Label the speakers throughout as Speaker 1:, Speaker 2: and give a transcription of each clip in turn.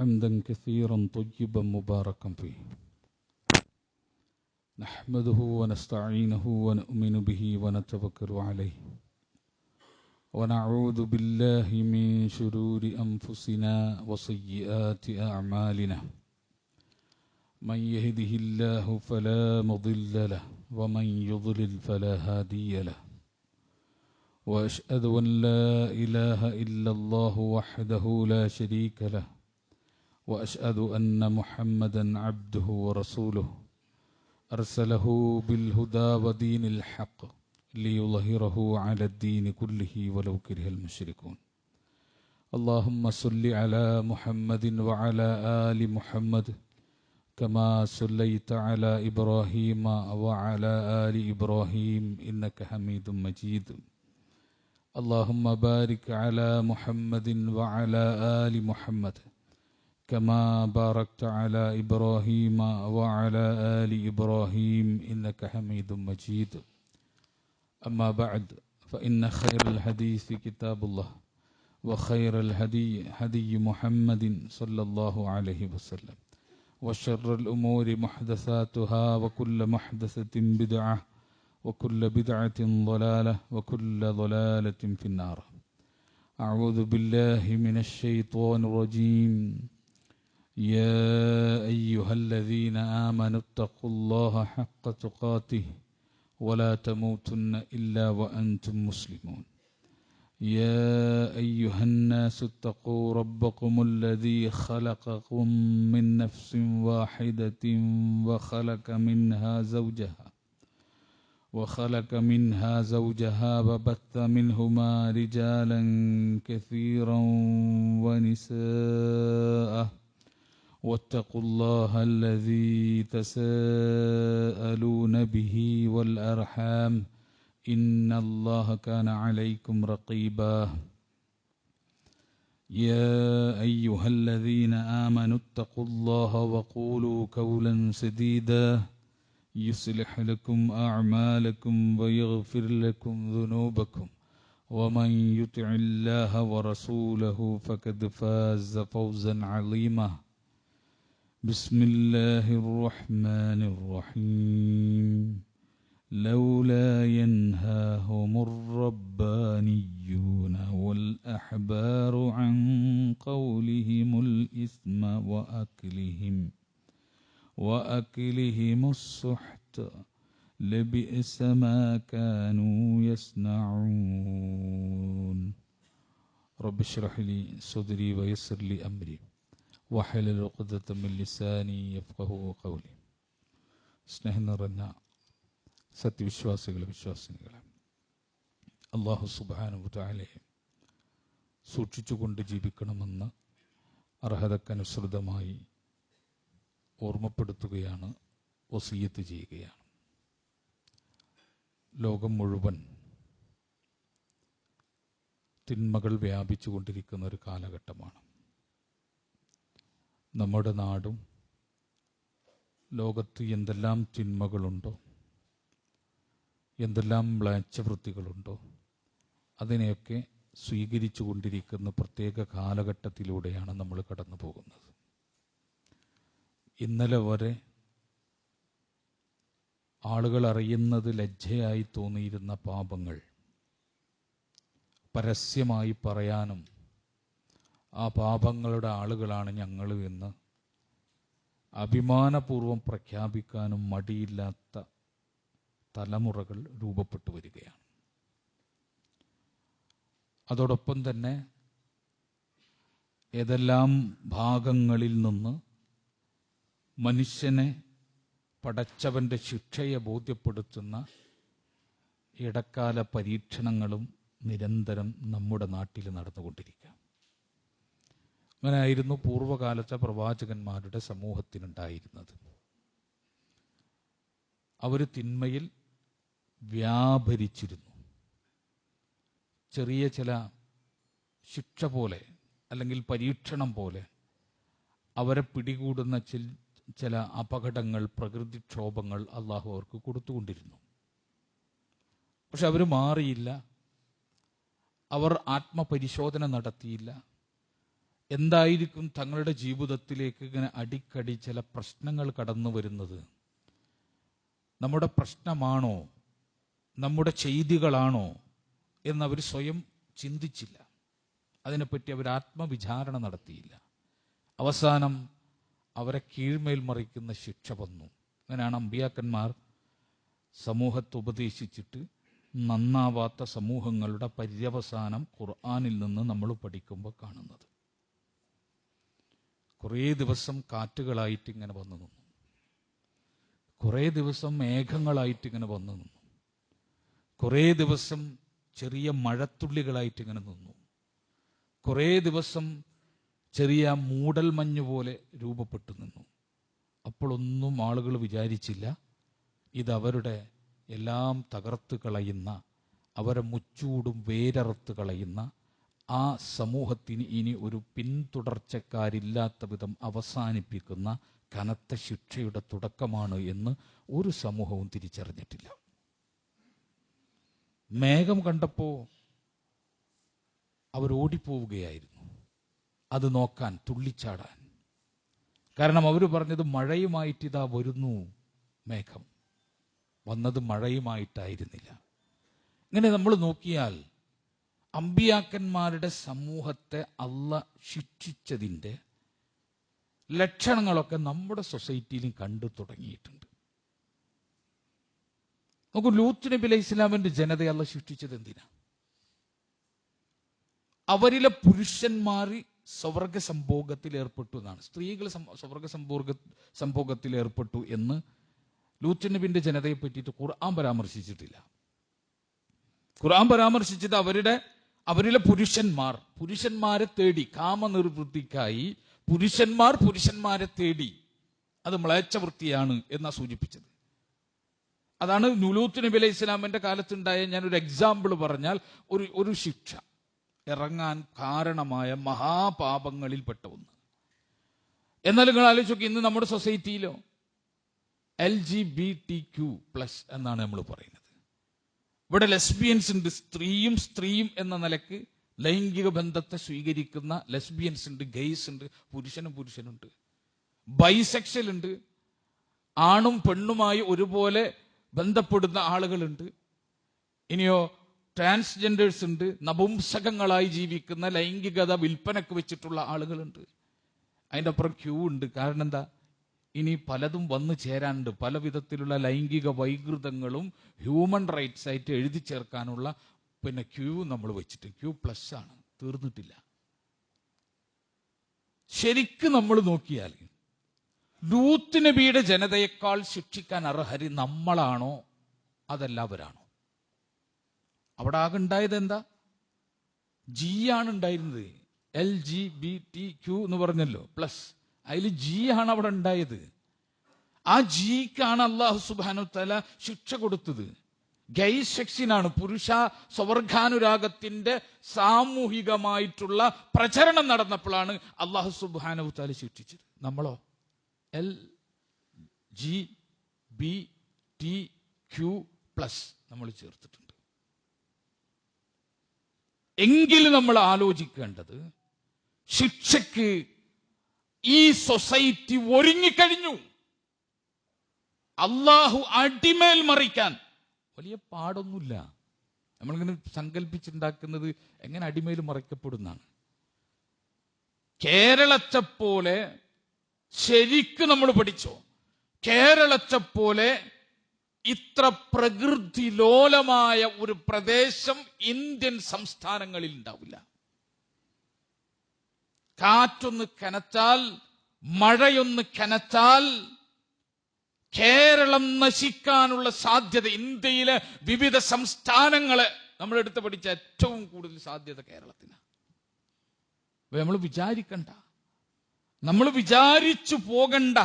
Speaker 1: حمدا كثيرا طيبا مباركا فيه نحمده ونستعينه ونؤمن به ونتوكل عليه ونعوذ بالله من شرور أنفسنا وسيئات أعمالنا من يهده الله فلا مضل له ومن يضلل فلا هادي له وأشهد أن لا إله إلا الله وحده لا شريك له وأشهد أن محمدا عبده ورسوله أرسله بالهدى ودين الحق ليظهره على الدين كله ولو كره المشركون اللهم صل على محمد وعلى آل محمد كما صليت على إبراهيم وعلى آل إبراهيم إنك حميد مجيد اللهم بارك على محمد وعلى آل محمد كما باركت على إبراهيم وعلى آل إبراهيم إنك حميد مجيد أما بعد فإن خير الحديث كتاب الله وخير الهدي هدي محمد صلى الله عليه وسلم وشر الأمور محدثاتها وكل محدثة بدعة وكل بدعة ضلالة وكل ضلالة في النار أعوذ بالله من الشيطان الرجيم يا أيها الذين آمنوا اتقوا الله حق تقاته ولا تموتن إلا وأنتم مسلمون يا أيها الناس اتقوا ربكم الذي خلقكم من نفس واحدة وخلق منها زوجها وبث منهما رجالا كثيرا ونساء واتقوا الله الذي تساءلون به والأرحام إن الله كان عليكم رقيبا يا أيها الذين آمنوا اتقوا الله وقولوا قولا سديدا يصلح لكم أعمالكم ويغفر لكم ذنوبكم ومن يطع الله ورسوله فقد فاز فوزا عظيما بسم الله الرحمن الرحيم لولا ينهاهم الربانيون والأحبار عن قولهم الإثم وأكلهم السحت لبئس ما كانوا يصنعون رب اشرح لي صدري ويسر لي أمري واحلل عقدة من لساني يفقهوا قولي സ്നേഹം നിറഞ്ഞ സത്യവിശ്വാസികളെ വിശ്വാസിനികളെ അല്ലാഹു സുബ്ഹാനഹു വ തആലയെ സൂക്ഷിച്ചുകൊണ്ട് ജീവിക്കണമെന്ന് അർഹതക്കനുസൃതമായി ഓർമ്മപ്പെടുത്തുകയാണ്, വസിയ്യത്ത് ചെയ്യുകയാണ്. ലോകം മുഴുവൻ തിന്മകൾ വ്യാപിച്ചു കൊണ്ടിരിക്കുന്ന ഒരു കാലഘട്ടമാണ്. നമ്മുടെ നാടും ലോകത്ത് എന്തെല്ലാം തിന്മകളുണ്ടോ, എന്തെല്ലാം മ്ലേച്ഛവൃത്തികളുണ്ടോ, അതിനെയൊക്കെ സ്വീകരിച്ചു കൊണ്ടിരിക്കുന്ന പ്രത്യേക കാലഘട്ടത്തിലൂടെയാണ് നമ്മൾ കടന്നു പോകുന്നത്. ഇന്നലെ വരെ ആളുകൾ അറിയുന്നത് ലജ്ജയായി തോന്നിയിരുന്ന പാപങ്ങൾ പരസ്യമായി പറയാനും ആ പാപങ്ങളുടെ ആളുകളാണ് ഞങ്ങൾ എന്ന് അഭിമാനപൂർവം പ്രഖ്യാപിക്കാനും മടിയില്ലാത്ത തലമുറകൾ രൂപപ്പെട്ടു വരികയാണ്. അതോടൊപ്പം തന്നെ ഏതെല്ലാം ഭാഗങ്ങളിൽ നിന്ന് മനുഷ്യനെ പടച്ചവന്റെ ശിക്ഷയെ ബോധ്യപ്പെടുത്തുന്ന ഇടക്കാല പരീക്ഷണങ്ങളും നിരന്തരം നമ്മുടെ നാട്ടിൽ നടന്നുകൊണ്ടിരിക്കുക. അങ്ങനെയായിരുന്നു പൂർവ്വകാലത്തെ പ്രവാചകന്മാരുടെ സമൂഹത്തിനുണ്ടായിരുന്നത്. അവർ തിന്മയിൽ വ്യാപരിച്ചിരുന്നു. ചെറിയ ചില ശിക്ഷ പോലെ അല്ലെങ്കിൽ പരീക്ഷണം പോലെ അവരെ പിടികൂടുന്ന ചില അപകടങ്ങൾ, പ്രകൃതിക്ഷോഭങ്ങൾ അള്ളാഹു അവർക്ക് കൊടുത്തുകൊണ്ടിരുന്നു. പക്ഷെ അവർ മാറിയില്ല, അവർ ആത്മപരിശോധന നടത്തിയില്ല. എന്തായിരിക്കും തങ്ങളുടെ ജീവിതത്തിലേക്ക് ഇങ്ങനെ അടിക്കടി ചില പ്രശ്നങ്ങൾ കടന്നു വരുന്നത്? നമ്മുടെ പ്രശ്നമാണോ, നമ്മുടെ ചെയ്തികളാണോ എന്നവർ സ്വയം ചിന്തിച്ചില്ല. അതിനെപ്പറ്റി അവർ ആത്മവിചാരണ നടത്തിയില്ല. അവസാനം അവരെ കീഴ്മേൽ മറിക്കുന്ന ശിക്ഷ വന്നു. അങ്ങനെയാണ് അമ്പിയാക്കന്മാർ സമൂഹത്തെ ഉപദേശിച്ചിട്ട് നന്നാവാത്ത സമൂഹങ്ങളുടെ പര്യവസാനം ഖുർആനിൽ നിന്ന് നമ്മൾ പഠിക്കുമ്പോൾ കാണുന്നത്. കുറേ ദിവസം കാറ്റുകളായിട്ട് ഇങ്ങനെ വന്നു നിന്നു, കുറേ ദിവസം മേഘങ്ങളായിട്ട് ഇങ്ങനെ വന്നു നിന്നു, കുറേ ദിവസം ചെറിയ മഴത്തുള്ളികളായിട്ട് ഇങ്ങനെ നിന്നു, കുറേ ദിവസം ചെറിയ മൂടൽ മഞ്ഞ് പോലെ രൂപപ്പെട്ടു നിന്നു. അപ്പോഴൊന്നും ആളുകൾ വിചാരിച്ചില്ല ഇതവരുടെ എല്ലാം തകർത്ത് കളയുന്ന, അവരെ മുച്ചൂടും വേരറുത്ത് കളയുന്ന, ആ സമൂഹത്തിന് ഇനി ഒരു പിന്തുടർച്ചക്കാരില്ലാത്ത വിധം അവസാനിപ്പിക്കുന്ന കനത്ത ശിക്ഷയുടെ തുടക്കമാണ് എന്ന് ഒരു സമൂഹവും തിരിച്ചറിഞ്ഞിട്ടില്ല. മേഘം കണ്ടപ്പോൾ അവരോടിപ്പോവുകയായിരുന്നു അത് നോക്കാൻ, തുള്ളിച്ചാടാൻ. കാരണം അവർ പറഞ്ഞത് മഴയുമായിട്ട് ഇതാ വരുന്നു മേഘം. വന്നത് മഴയുമായിട്ടായിരുന്നില്ല. ഇങ്ങനെ നമ്മൾ നോക്കിയാൽ അമ്പിയാക്കന്മാരുടെ സമൂഹത്തെ അള്ളാഹ് ശിക്ഷിച്ചതിൻ്റെ ലക്ഷണങ്ങളൊക്കെ നമ്മുടെ സൊസൈറ്റിയിലും കണ്ടു തുടങ്ങിയിട്ടുണ്ട്. നമുക്ക് ലൂത്ത് നബി അലൈഹി ഇസ്ലാമിന്റെ ജനതയെ അള്ളാഹ് ശിക്ഷിച്ചത് എന്തിനാ? അവരിലെ പുരുഷന്മാർ സ്വർഗ സംഭോഗത്തിൽ ഏർപ്പെട്ടു എന്നാണ്, സ്ത്രീകൾ സ്വർഗ സംഭോഗത്തിൽ ഏർപ്പെട്ടു എന്ന് ലൂത്ത് നബിന്റെ ജനതയെ പറ്റിയിട്ട് ഖുർആൻ പരാമർശിച്ചിട്ടില്ല. ഖുർആൻ പരാമർശിച്ചത് അവരിലെ പുരുഷന്മാരെ തേടി, കാമനിർവൃത്തിക്കായി പുരുഷന്മാരെ തേടി, അത് മ്ലേച്ഛവൃത്തിയാണ് എന്നാ സൂചിപ്പിച്ചത്. അതാണ് ലൂത്ത് നബി അലൈഹി ഇസ്ലാമിന്റെ കാലത്തുണ്ടായ, ഞാനൊരു എക്സാമ്പിൾ പറഞ്ഞാൽ, ഒരു ശിക്ഷ ഇറങ്ങാൻ കാരണമായ മഹാപാപങ്ങളിൽപ്പെട്ട ഒന്ന്. എന്നാൽ നിങ്ങൾ ആലോചിച്ച് നോക്കി, ഇന്ന് നമ്മുടെ സൊസൈറ്റിയിലോ LGBTQ+ എന്നാണ് നമ്മൾ പറയുന്നത്. ഇവിടെ ലെസ്ബിയൻസ് ഉണ്ട്, സ്ത്രീയും എന്ന നിലക്ക് ലൈംഗിക ബന്ധത്തെ സ്വീകരിക്കുന്ന ലെസ്ബിയൻസ് ഉണ്ട്, ഗെയ്സ് ഉണ്ട്, പുരുഷനുണ്ട്, ബൈസെക്ഷൽ ഉണ്ട്, ആണും പെണ്ണുമായി ഒരുപോലെ ബന്ധപ്പെടുന്ന ആളുകളുണ്ട്, ഇനിയോ ട്രാൻസ്ജെൻഡേഴ്സ് ഉണ്ട്, നപുംസകങ്ങളായി ജീവിക്കുന്ന, ലൈംഗികത വിൽപ്പനക്ക് വെച്ചിട്ടുള്ള ആളുകളുണ്ട്. അതിൻ്റെ അപ്പുറം ക്യൂ ഉണ്ട്. കാരണം എന്താ? ഇനി പലതും വന്നു ചേരാനുണ്ട്. പല വിധത്തിലുള്ള ലൈംഗിക വൈകൃതങ്ങളും ഹ്യൂമൻ റൈറ്റ്സ് ആയിട്ട് എഴുതി ചേർക്കാനുള്ള ക്യൂ നമ്മൾ വെച്ചിട്ട്, Q+ ആണ്, തീർന്നിട്ടില്ല. ശരിക്കും നമ്മൾ നോക്കിയാൽ ലൂത്ത് നബിയുടെ ജനതയേക്കാൾ ശിക്ഷിക്കാൻ അർഹര് നമ്മളാണോ അതല്ല അവരാണോ? അവിടെ ആകെ ഉണ്ടായത് എന്താ? G ആണ് ഉണ്ടായിരുന്നത്. LGBTQ എന്ന് പറഞ്ഞല്ലോ, പ്ലസ്. അതിൽ G ആണ് അവിടെ ഉണ്ടായത്. ആ Gക്കാണ് അല്ലാഹു സുബ്ഹാനഹു തആല ശിക്ഷ കൊടുത്തത്. ഗൈ സെക്സിനാണ്, പുരുഷ സ്വവർഗാനുരാഗത്തിന്റെ സാമൂഹികമായിട്ടുള്ള പ്രചരണം നടന്നപ്പോഴാണ് അല്ലാഹു സുബ്ഹാനഹു തആല ശിക്ഷിച്ചത്. നമ്മളോ LGBTQ+ നമ്മൾ ചേർത്തിട്ടുണ്ട്. എങ്കിലും നമ്മൾ ആലോചിക്കേണ്ടത്, ശിക്ഷയ്ക്ക് ഈ സൊസൈറ്റി ഒരുങ്ങിക്കഴിഞ്ഞു. അള്ളാഹു അടിമേൽ മറിക്കാൻ വലിയ പാടൊന്നുമില്ല. നമ്മളിങ്ങനെ സങ്കല്പിച്ചുണ്ടാക്കുന്നത് എങ്ങനെ അടിമേൽ മറിക്കപ്പെടുന്നതാണ്. കേരളത്തെപ്പോലെ ശരിക്കും നമ്മൾ പഠിച്ചോ, കേരളത്തെപ്പോലെ ഇത്ര പ്രകൃതി ലോലമായ ഒരു പ്രദേശം ഇന്ത്യൻ സംസ്ഥാനങ്ങളിൽ ഉണ്ടാവില്ല. കാറ്റൊന്ന് കനത്താൽ, മഴയൊന്ന് കനത്താൽ കേരളം നശിക്കാനുള്ള സാധ്യത, ഇന്ത്യയിലെ വിവിധ സംസ്ഥാനങ്ങളെ നമ്മളെടുത്ത് പഠിച്ച ഏറ്റവും കൂടുതൽ സാധ്യത കേരളത്തിനാണ്. നമ്മൾ വിചാരിക്കണ്ട, നമ്മൾ വിചാരിച്ചു പോകണ്ട.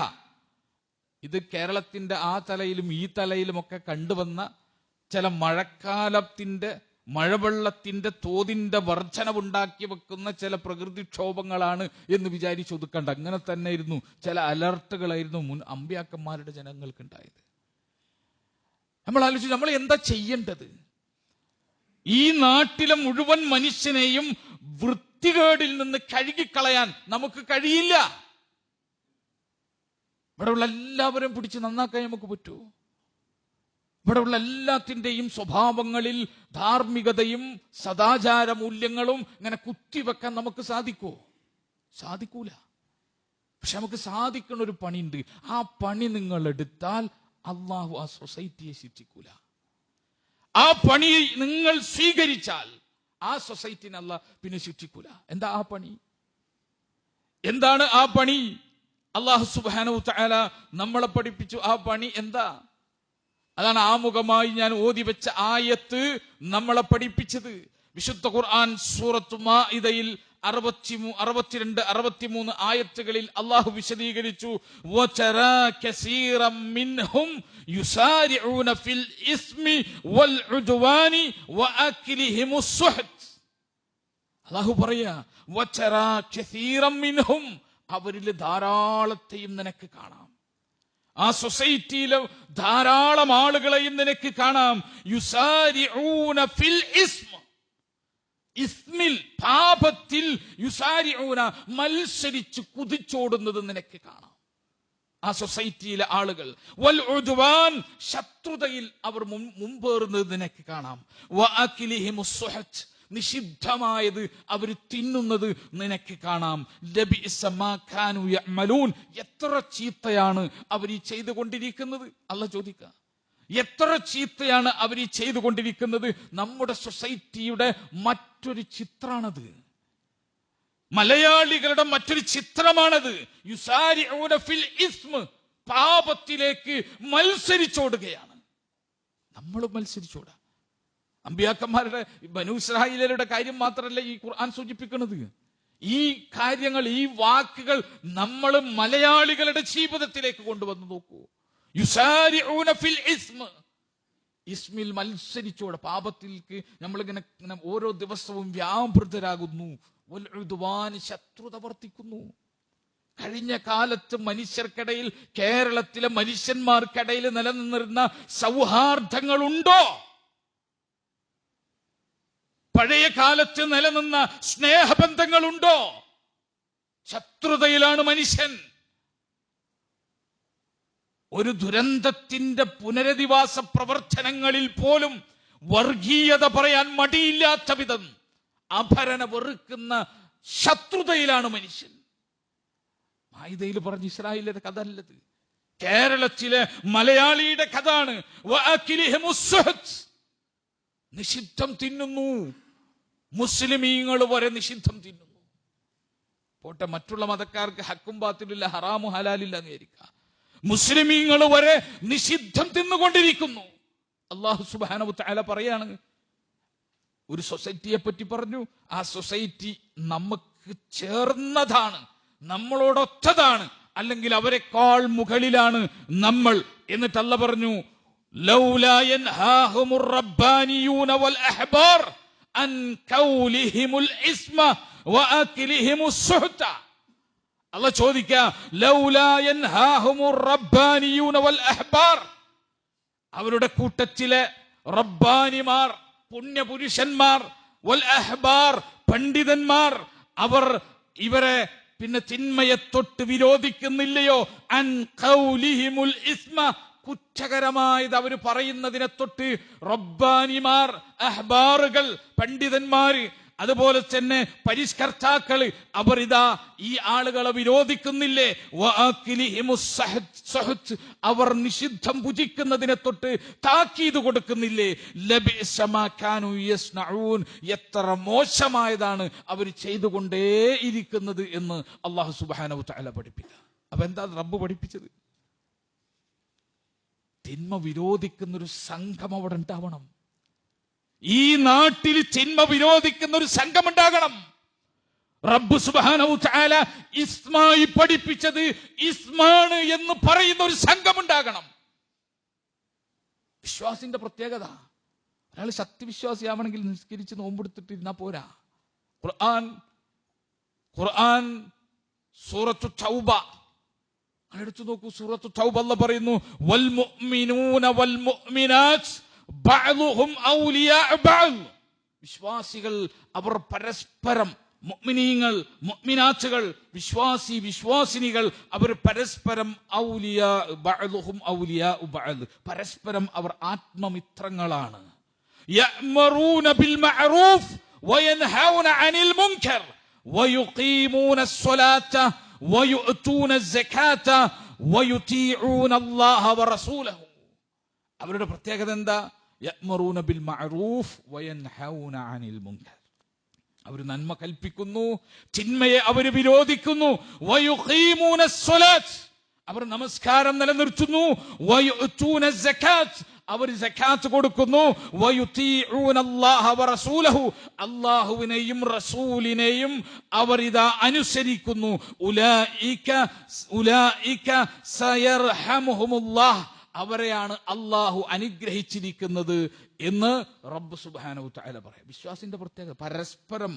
Speaker 1: ഇത് കേരളത്തിന്റെ ആ തലയിലും ഈ തലയിലും ഒക്കെ കണ്ടുവന്ന ചില മഴവെള്ളത്തിന്റെ തോതിന്റെ വർധനവുണ്ടാക്കി വെക്കുന്ന ചില പ്രകൃതിക്ഷോഭങ്ങളാണ് എന്ന് വിചാരിച്ച് ഒതുക്കണ്ട. അങ്ങനെ തന്നെ ആയിരുന്നു, ചില അലർട്ടുകളായിരുന്നു മുൻ അമ്പിയാക്കന്മാരുടെ ജനങ്ങൾക്ക് ഉണ്ടായത്. നമ്മൾ ആലോചിച്ചു, നമ്മൾ എന്താ ചെയ്യേണ്ടത്? ഈ നാട്ടിലെ മുഴുവൻ മനുഷ്യനെയും വൃത്തികേടിൽ നിന്ന് കഴുകിക്കളയാൻ നമുക്ക് കഴിയില്ല. ഇവിടെയുള്ള എല്ലാവരും പിടിച്ച് നന്നാക്കാൻ നമുക്ക് പറ്റുമോ? ഇവിടെയുള്ള എല്ലാത്തിൻ്റെയും സ്വഭാവങ്ങളിൽ ധാർമ്മികതയും സദാചാര മൂല്യങ്ങളും ഇങ്ങനെ കുത്തിവെക്കാൻ നമുക്ക് സാധിക്കുമോ? സാധിക്കൂല. പക്ഷെ നമുക്ക് സാധിക്കുന്ന ഒരു പണിയുണ്ട്. ആ പണി നിങ്ങൾ എടുത്താൽ അള്ളാഹു ആ സൊസൈറ്റിയെ ശിക്ഷിക്കൂല. ആ പണി നിങ്ങൾ സ്വീകരിച്ചാൽ ആ സൊസൈറ്റിനെ അള്ളാഹ് പിന്നെ ശിക്ഷിക്കൂല. എന്താ ആ പണി? എന്താണ് ആ പണി? അള്ളാഹു സുബ്ഹാനഹു തആല നമ്മളെ പഠിപ്പിച്ചു. ആ പണി എന്താ? അതാണ് ആമുഖമായി ഞാൻ ഓതി വെച്ച ആയത്ത് നമ്മളെ പഠിപ്പിച്ചത്. വിശുദ്ധ ഖുർആൻ സൂറത്തു മാഇദയിൽ 62, 63 ആയത്തുകളിൽ അള്ളാഹു വിശദീകരിച്ചു. വതറാ കസീറൻ മിൻഹും യുസാരിഊന ഫിൽ ഇസ്മി വൽ ഉദ്വാനി വഅക്ലിഹിമുസ് സുഹ്ത്. അള്ളാഹു പറയാ, വതറാ കസീറൻ മിൻഹും, അവരിൽ ധാരാളത്തെയും നിനക്ക് കാണാം. ആ സൊസൈറ്റിയിലെ ധാരാളം ആളുകളെയും നിനക്ക് കാണാം. യുസാരിഊന ഫിൽ ഇസ്മ, ഇസ്മിൽ, പാപത്തിൽ, യുസാരിഊന, മത്സരിച്ച് കുതിച്ചോടുന്നത് നിനക്ക് കാണാം ആ സൊസൈറ്റിയിലെ ആളുകൾ. വൽ ഉദ്വാൻ, ശത്രുതയിൽ അവർ മുമ്പേറുന്നത് നിനക്ക് കാണാം. വഅക്ലിഹിമുസ് സുഹ്ത്, നിഷിദ്ധമായത് അവർ തിന്നുന്നത് നിനക്ക് കാണാം. ലബിഇസ മാ കാനൂ യഅമലൂൻ, എത്ര ചീത്തയാണ് അവർ ഈ ചെയ്തുകൊണ്ടിരിക്കുന്നത്. അല്ലാഹു ചോദിക്കുക, എത്ര ചീത്തയാണ് അവർ ഈ ചെയ്തുകൊണ്ടിരിക്കുന്നത്. നമ്മുടെ സൊസൈറ്റിയുടെ മറ്റൊരു ചിത്രാണത്. മലയാളികളുടെ മറ്റൊരു ചിത്രമാണത്. യുസാരിഊന ഫിൽ ഇസ്മ, പാപത്തിലേക്ക് മത്സരിച്ചോടുകയാണ്. നമ്മൾ മത്സരിച്ചോടാ. അമ്പിയാക്കന്മാരുടെ, ബനൂ ഇസ്രായേലരുടെ കാര്യം മാത്രമല്ല ഈ ഖുർആൻ സൂചിപ്പിക്കുന്നത്. ഈ കാര്യങ്ങൾ, ഈ വാക്കുകൾ നമ്മൾ മലയാളികളുടെ ജീവിതത്തിലേക്ക് കൊണ്ടുവന്ന് നോക്കൂ. യുസാരിഊന ഫിൽ ഇസ്മ, ഇസ്മിൽ മത്സരിച്ചോടെ, പാപത്തിലേക്ക് നമ്മളിങ്ങനെ ഓരോ ദിവസവും വ്യാപൃതരാകുന്നു. വൽ ഉദ്വാൻ, ശത്രുത വർത്തിക്കുന്നു. കഴിഞ്ഞ കാലത്ത് മനുഷ്യർക്കിടയിൽ, കേരളത്തിലെ മനുഷ്യന്മാർക്കിടയിൽ നിലനിന്നിരുന്ന സൗഹാർദ്ദങ്ങളുണ്ടോ? പഴയ കാലത്ത് നിലനിന്ന സ്നേഹബന്ധങ്ങളുണ്ടോ? ശത്രുതയിലാണ് മനുഷ്യൻ. ഒരു ദുരന്തത്തിന്റെ പുനരധിവാസ പ്രവർത്തനങ്ങളിൽ പോലും വർഗീയത പറയാൻ മടിയില്ലാത്ത വിധം അഭരണ വെറുക്കുന്ന ശത്രുതയിലാണ് മനുഷ്യൻ. മാഇദയിൽ പറഞ്ഞ ഇസ്രായേലിന്റെ കഥ അല്ലത്, കേരളത്തിലെ മലയാളിയുടെ കഥയാണ്. വഅക്ലിഹിമുസ് സുഹ്ത്, നിഷിദ്ധം തിന്നുന്നു. മുസ്ലിമീങ്ങൾ വരെ നിഷിദ്ധം തിന്നുന്നു. പോട്ടെ, മറ്റുള്ള മതക്കാർക്ക് ഹക്കും ബാത്തിലില്ല, ഹറാമു ഹലാലില്ല എന്ന് വിചാരിക്കാം. മുസ്ലിമീങ്ങൾ വരെ നിഷിദ്ധം തിന്നുകൊണ്ടിരിക്കുന്നു. അല്ലാഹു സുബ്ഹാനഹു തആല പറയാണ്, ഒരു സൊസൈറ്റിയെ പറ്റി പറഞ്ഞു. ആ സൊസൈറ്റി നമുക്ക് ചേർന്നതാണ്, നമ്മളോടൊത്തതാണ്, അല്ലെങ്കിൽ അവരെക്കാൾ മുകളിലാണ് നമ്മൾ. എന്നിട്ട് അല്ലാഹു പറഞ്ഞു, ലൗലാ യൻഹാഹുമുർ റബ്ബാനിയൂന വൽ അഹ്ബാർ അൻ ഖൗലിഹിമുൽ ഇസ്മ വഅക്ലിഹിമുസ് സുഹ്ത. അല്ലാഹു ചോദിക്കുക, ലൗലാ യൻഹാഹുമുർ റബ്ബാനിയൂന വൽ അഹ്ബാർ, അവരുടെ കൂട്ടത്തിലെ റബ്ബാനിമാർ, പുണ്യപുരുഷന്മാർ, വൽ അഹ്ബാർ, പണ്ഡിതന്മാർ, അവർ ഇവരെ പിന്നെ തിന്മയെ തൊട്ട് വിരോധിക്കുന്നില്ലയോ? അൻ ഖൗലിഹിമുൽ ഇസ്മ, കുറ്റകരമായത് അവർ പറയുന്നതിനെ തൊട്ട് റബ്ബാനിമാർ, അഹ്ബാറുകൾ, പണ്ഡിതന്മാര്, അതുപോലെ തന്നെ പരിഷ്കർത്താക്കള്, അവർ ഇതാ ഈ ആളുകളെ വിരോധിക്കുന്നില്ലേ? വഅക്ലിഹിമുസ് സുഹ്ത്, അവർ നിഷിദ്ധം ഭുജിക്കുന്നതിനെ തൊട്ട് താക്കീത് കൊടുക്കുന്നില്ലേ? ലബിഇസ മാ കാനൂ യസ്നഊൻ, എത്ര മോശമായതാണ് അവർ ചെയ്തുകൊണ്ടേയിരിക്കുന്നത് എന്ന് അല്ലാഹു സുബ്ഹാനഹു തആല പഠിപ്പിക്കുക. അപ്പൊ എന്താ റബ്ബ് പഠിപ്പിച്ചത്? തിന്മ വിരോധിക്കുന്നൊരു സംഘം അവിടെ ഉണ്ടാവണം. ഈ നാട്ടിൽ തിന്മ വിരോധിക്കുന്ന ഒരു സംഘം ഉണ്ടാകണം. റബ്ബ് സുബ്ഹാനഹു തആല ഇസ്മായി പഠിപ്പിച്ചത് ഇസ്മാണ് എന്ന് പറയുന്ന ഒരു സംഘം ഉണ്ടാകണം. വിശ്വാസിന്റെ പ്രത്യേകത, ഒരാൾ സത്യവിശ്വാസിയാവണമെങ്കിൽ നിസ്കരിച്ച് നോമ്പെടുത്തിട്ട് ഇരുന്നാ പോരാ. ഖുർആൻ സൂറത്തു തൗബ എടുത്തു നോക്കൂ. സൂറത്തു തൗബ അല്ലാഹു പറയുന്നു, വൽ മുഅ്മിനൂന വൽ മുഅ്മിനാത്ത് ബഅ്ദുഹും ഔലിയാഉ ബഅദ്, വിശ്വാസികൾ അവർ പരസ്പരം മുഅ്മിനീങ്ങൾ, മുഅ്മിനാത്തുകൾ, വിശ്വാസിനികൾ അവർ പരസ്പരം ഔലിയാ ബഅ്ദുഹും ഔലിയാ ബഅ്ദ്, പരസ്പരം അവർ ആത്മമിത്രങ്ങളാണ്. യഅ്മറൂന ബിൽ മഅറൂഫ് വയൻഹൗന അനിൽ മുൻകർ വയുഖീമൂന അസ്സലാത്ത വയുഅ്തൂന അസ്സകാത്ത വയുതീഊന അല്ലാഹ വറസൂലഹു. അവരുടെ പ്രത്യേകത എന്താ? യഅ്മറൂന ബിൽ മഅറൂഫ് വയൻഹൗന അനിൽ മുൻകർ. അവർ നന്മ കൽപ്പിക്കുന്നു, തിന്മയെ അവർ വിരോധിക്കുന്നു. വയുഖീമൂന അസ്സലാത്ത്, അവർ നമസ്കാരം നിലനിർത്തുന്നു. വയുഅ്തൂന അസ്സകാത്ത്, അവർ സകാത്ത് കൊടുക്കുന്നു. വയുതീഊന അല്ലാഹ വറസൂലഹു, അല്ലാഹുവിനെയും റസൂലിനെയും അവർ ഇതാ അനുസരിക്കുന്നു. ഉലൈക സയർഹമുഹുമുല്ലാഹ്, അവരെയാണ് അള്ളാഹു അനുഗ്രഹിച്ചിരിക്കുന്നത് എന്ന് റബ്ബ് സുബ്ഹാനഹു വ തആല പറയാം. വിശ്വാസിന്റെ പ്രത്യേകത പരസ്പരം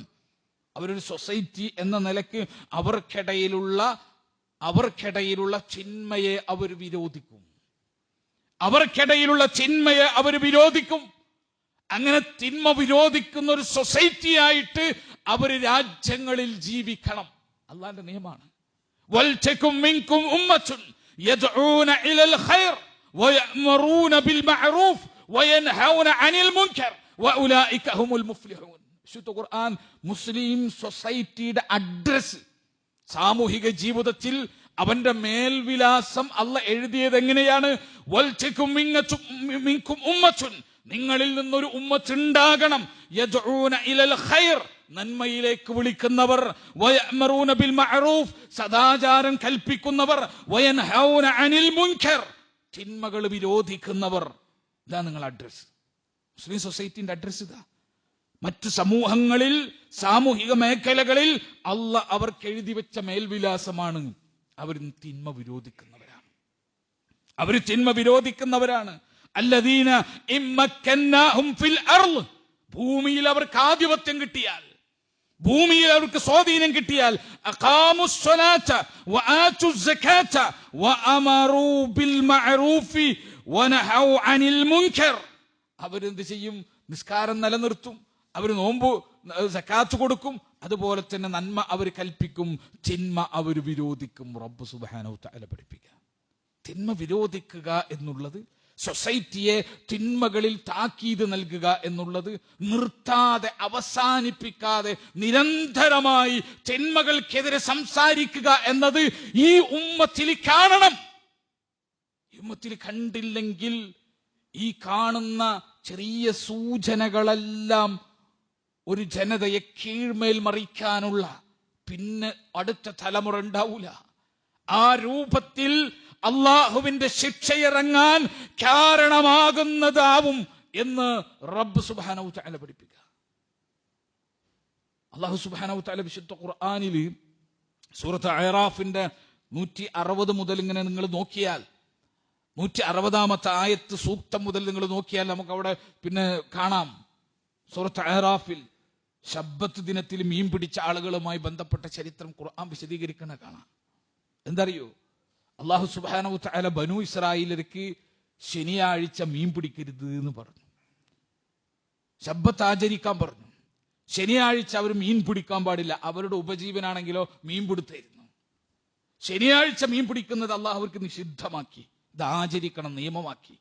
Speaker 1: അവരൊരു സൊസൈറ്റി എന്ന നിലയ്ക്ക് അവർക്കിടയിലുള്ള ചിന്മയെ അവർ വിരോധിക്കും. അങ്ങനെ തിന്മ വിരോധിക്കുന്ന ഒരു സൊസൈറ്റിയായിട്ട് അവർ രാജ്യങ്ങളിൽ ജീവിക്കണം. അള്ളാന്റെ നിയമമാണ്. വൽതകും മിൻകും ഉമ്മത്തുൻ യദ്ഊന ഇലൽ ഖൈർ വയഅ്മറൂന ബിൽ മഅറൂഫ് വയൻഹൗന അനിൽ മുൻകർ വഉലൈക ഹുമുൽ മുഫ്ലിഹൂൻ. വിശുദ്ധ ഖുർആൻ മുസ്ലിം സൊസൈറ്റിയുടെ അഡ്രസ്, സാമൂഹിക ജീവിതത്തിൽ അവന്റെ മേൽവിലാസം അല്ലാഹ് എഴുതിയത് എങ്ങനെയാണ്? വൽതകും മിൻകും ഉമ്മത്തുൻ, നിങ്ങളിൽ നിന്നൊരു ഉമ്മത്ത് ഉണ്ടാകണം. യദ്ഊന ഇലൽ ഖൈർ, നന്മയിലേക്ക് വിളിക്കുന്നവർ. വയഅ്മറൂന ബിൽ മഅറൂഫ്, സദാചാരം കൽപ്പിക്കുന്നവർ. വയൻഹൗന അനിൽ മുൻകർ, തിന്മകൾ വിരോധിക്കുന്നവർ. ഇതാ നിങ്ങൾ അഡ്രസ്. മുസ്ലിം സൊസൈറ്റിന്റെ അഡ്രസ് ഇതാ. മറ്റു സമൂഹങ്ങളിൽ, സാമൂഹിക മേഖലകളിൽ അല്ലാഹ് അവർക്ക് എഴുതി വെച്ച മേൽവിലാസമാണ് അവർ തിന്മ വിരോധിക്കുന്നവരാണ്. അല്ലദീന ഇമ്മക്കന്നാഹും ഫിൽ അർള്, ഭൂമിയിൽ അവർക്ക് ആധിപത്യം കിട്ടിയാൽ, ഭൂമിയിൽ അവർക്ക് സ്വാധീനം കിട്ടിയാൽ, അഖാമുസ് സ്വലാത്ത വആതുസ് സകാത്ത വഅമറൂ ബിൽ മഅറൂഫി വനഹൗ അനിൽ മുൻകർ, അവരെന്ത് ചെയ്യും? നിസ്കാരം നിലനിർത്തും, അവർ നോമ്പ് സകാത്ത് കൊടുക്കും, അതുപോലെ തന്നെ നന്മ അവർ കൽപ്പിക്കും, തിന്മ അവർ വിരോധിക്കും. റബ്ബ് സുബ്ഹാനഹു വ തആല പഠിപ്പിക്കുക. തിന്മ വിരോധിക്കുക എന്നുള്ളത്, സൊസൈറ്റിയെ തിന്മകളിൽ താക്കീത് നൽകുക എന്നുള്ളത്, നിർത്താതെ അവസാനിപ്പിക്കാതെ നിരന്തരമായി തിന്മകൾക്കെതിരെ സംസാരിക്കുക എന്നത് ഈ ഉമ്മത്തിൽ കാണണം. ഈ ഉമ്മത്തിൽ കണ്ടില്ലെങ്കിൽ ഈ കാണുന്ന ചെറിയ സൂചനകളെല്ലാം ഒരു ജനതയെ കീഴ്മേൽ മറിക്കാനുള്ള, പിന്നെ അടുത്ത തലമുറ ഉണ്ടാവൂല. ആ രൂപത്തിൽ അള്ളാഹുവിന്റെ ശിക്ഷയിറങ്ങാൻ കാരണമാകുന്നതാവും എന്ന് റബ്ബ് സുബ്ഹാനഹു വ തആല പഠിപ്പിക്കുക. അല്ലാഹു സുബ്ഹാനഹു വ തആല വിശുദ്ധ ഖുർആനിൽ സൂറത്ത് അഅറാഫിന്റെ 160 മുതൽ ഇങ്ങനെ നിങ്ങൾ നോക്കിയാൽ, 160-ാമത്തെ ആയത്ത് സൂക്തം മുതൽ നിങ്ങൾ നോക്കിയാൽ നമുക്ക് അവിടെ പിന്നെ കാണാം. സൂറത്ത് അഅറാഫിൽ ശബ്ബത്ത് ദിനത്തിൽ മീൻ പിടിച്ച ആളുകളുമായി ബന്ധപ്പെട്ട ചരിത്രം ഖുർആൻ വിശദീകരിക്കണ കാണാം. എന്തറിയോ? അല്ലാഹു സുബ്ഹാനഹു വ തആല ബനൂ ഇസ്രായേലർക്ക് ശനിയാഴ്ച മീൻ പിടിക്കരുത് എന്ന് പറഞ്ഞു. ശബ്ബത്ത് ആചരിക്കാൻ പറഞ്ഞു. ശനിയാഴ്ച അവർ മീൻ പിടിക്കാൻ പാടില്ല. അവരുടെ ഉപജീവനാണെങ്കിലോ മീൻ പിടുത്തായിരുന്നു. ശനിയാഴ്ച മീൻ പിടിക്കുന്നത് അല്ലാഹു അവർക്ക് നിഷിദ്ധമാക്കി, ഇത് ആചരിക്കണം, നിയമമാക്കി.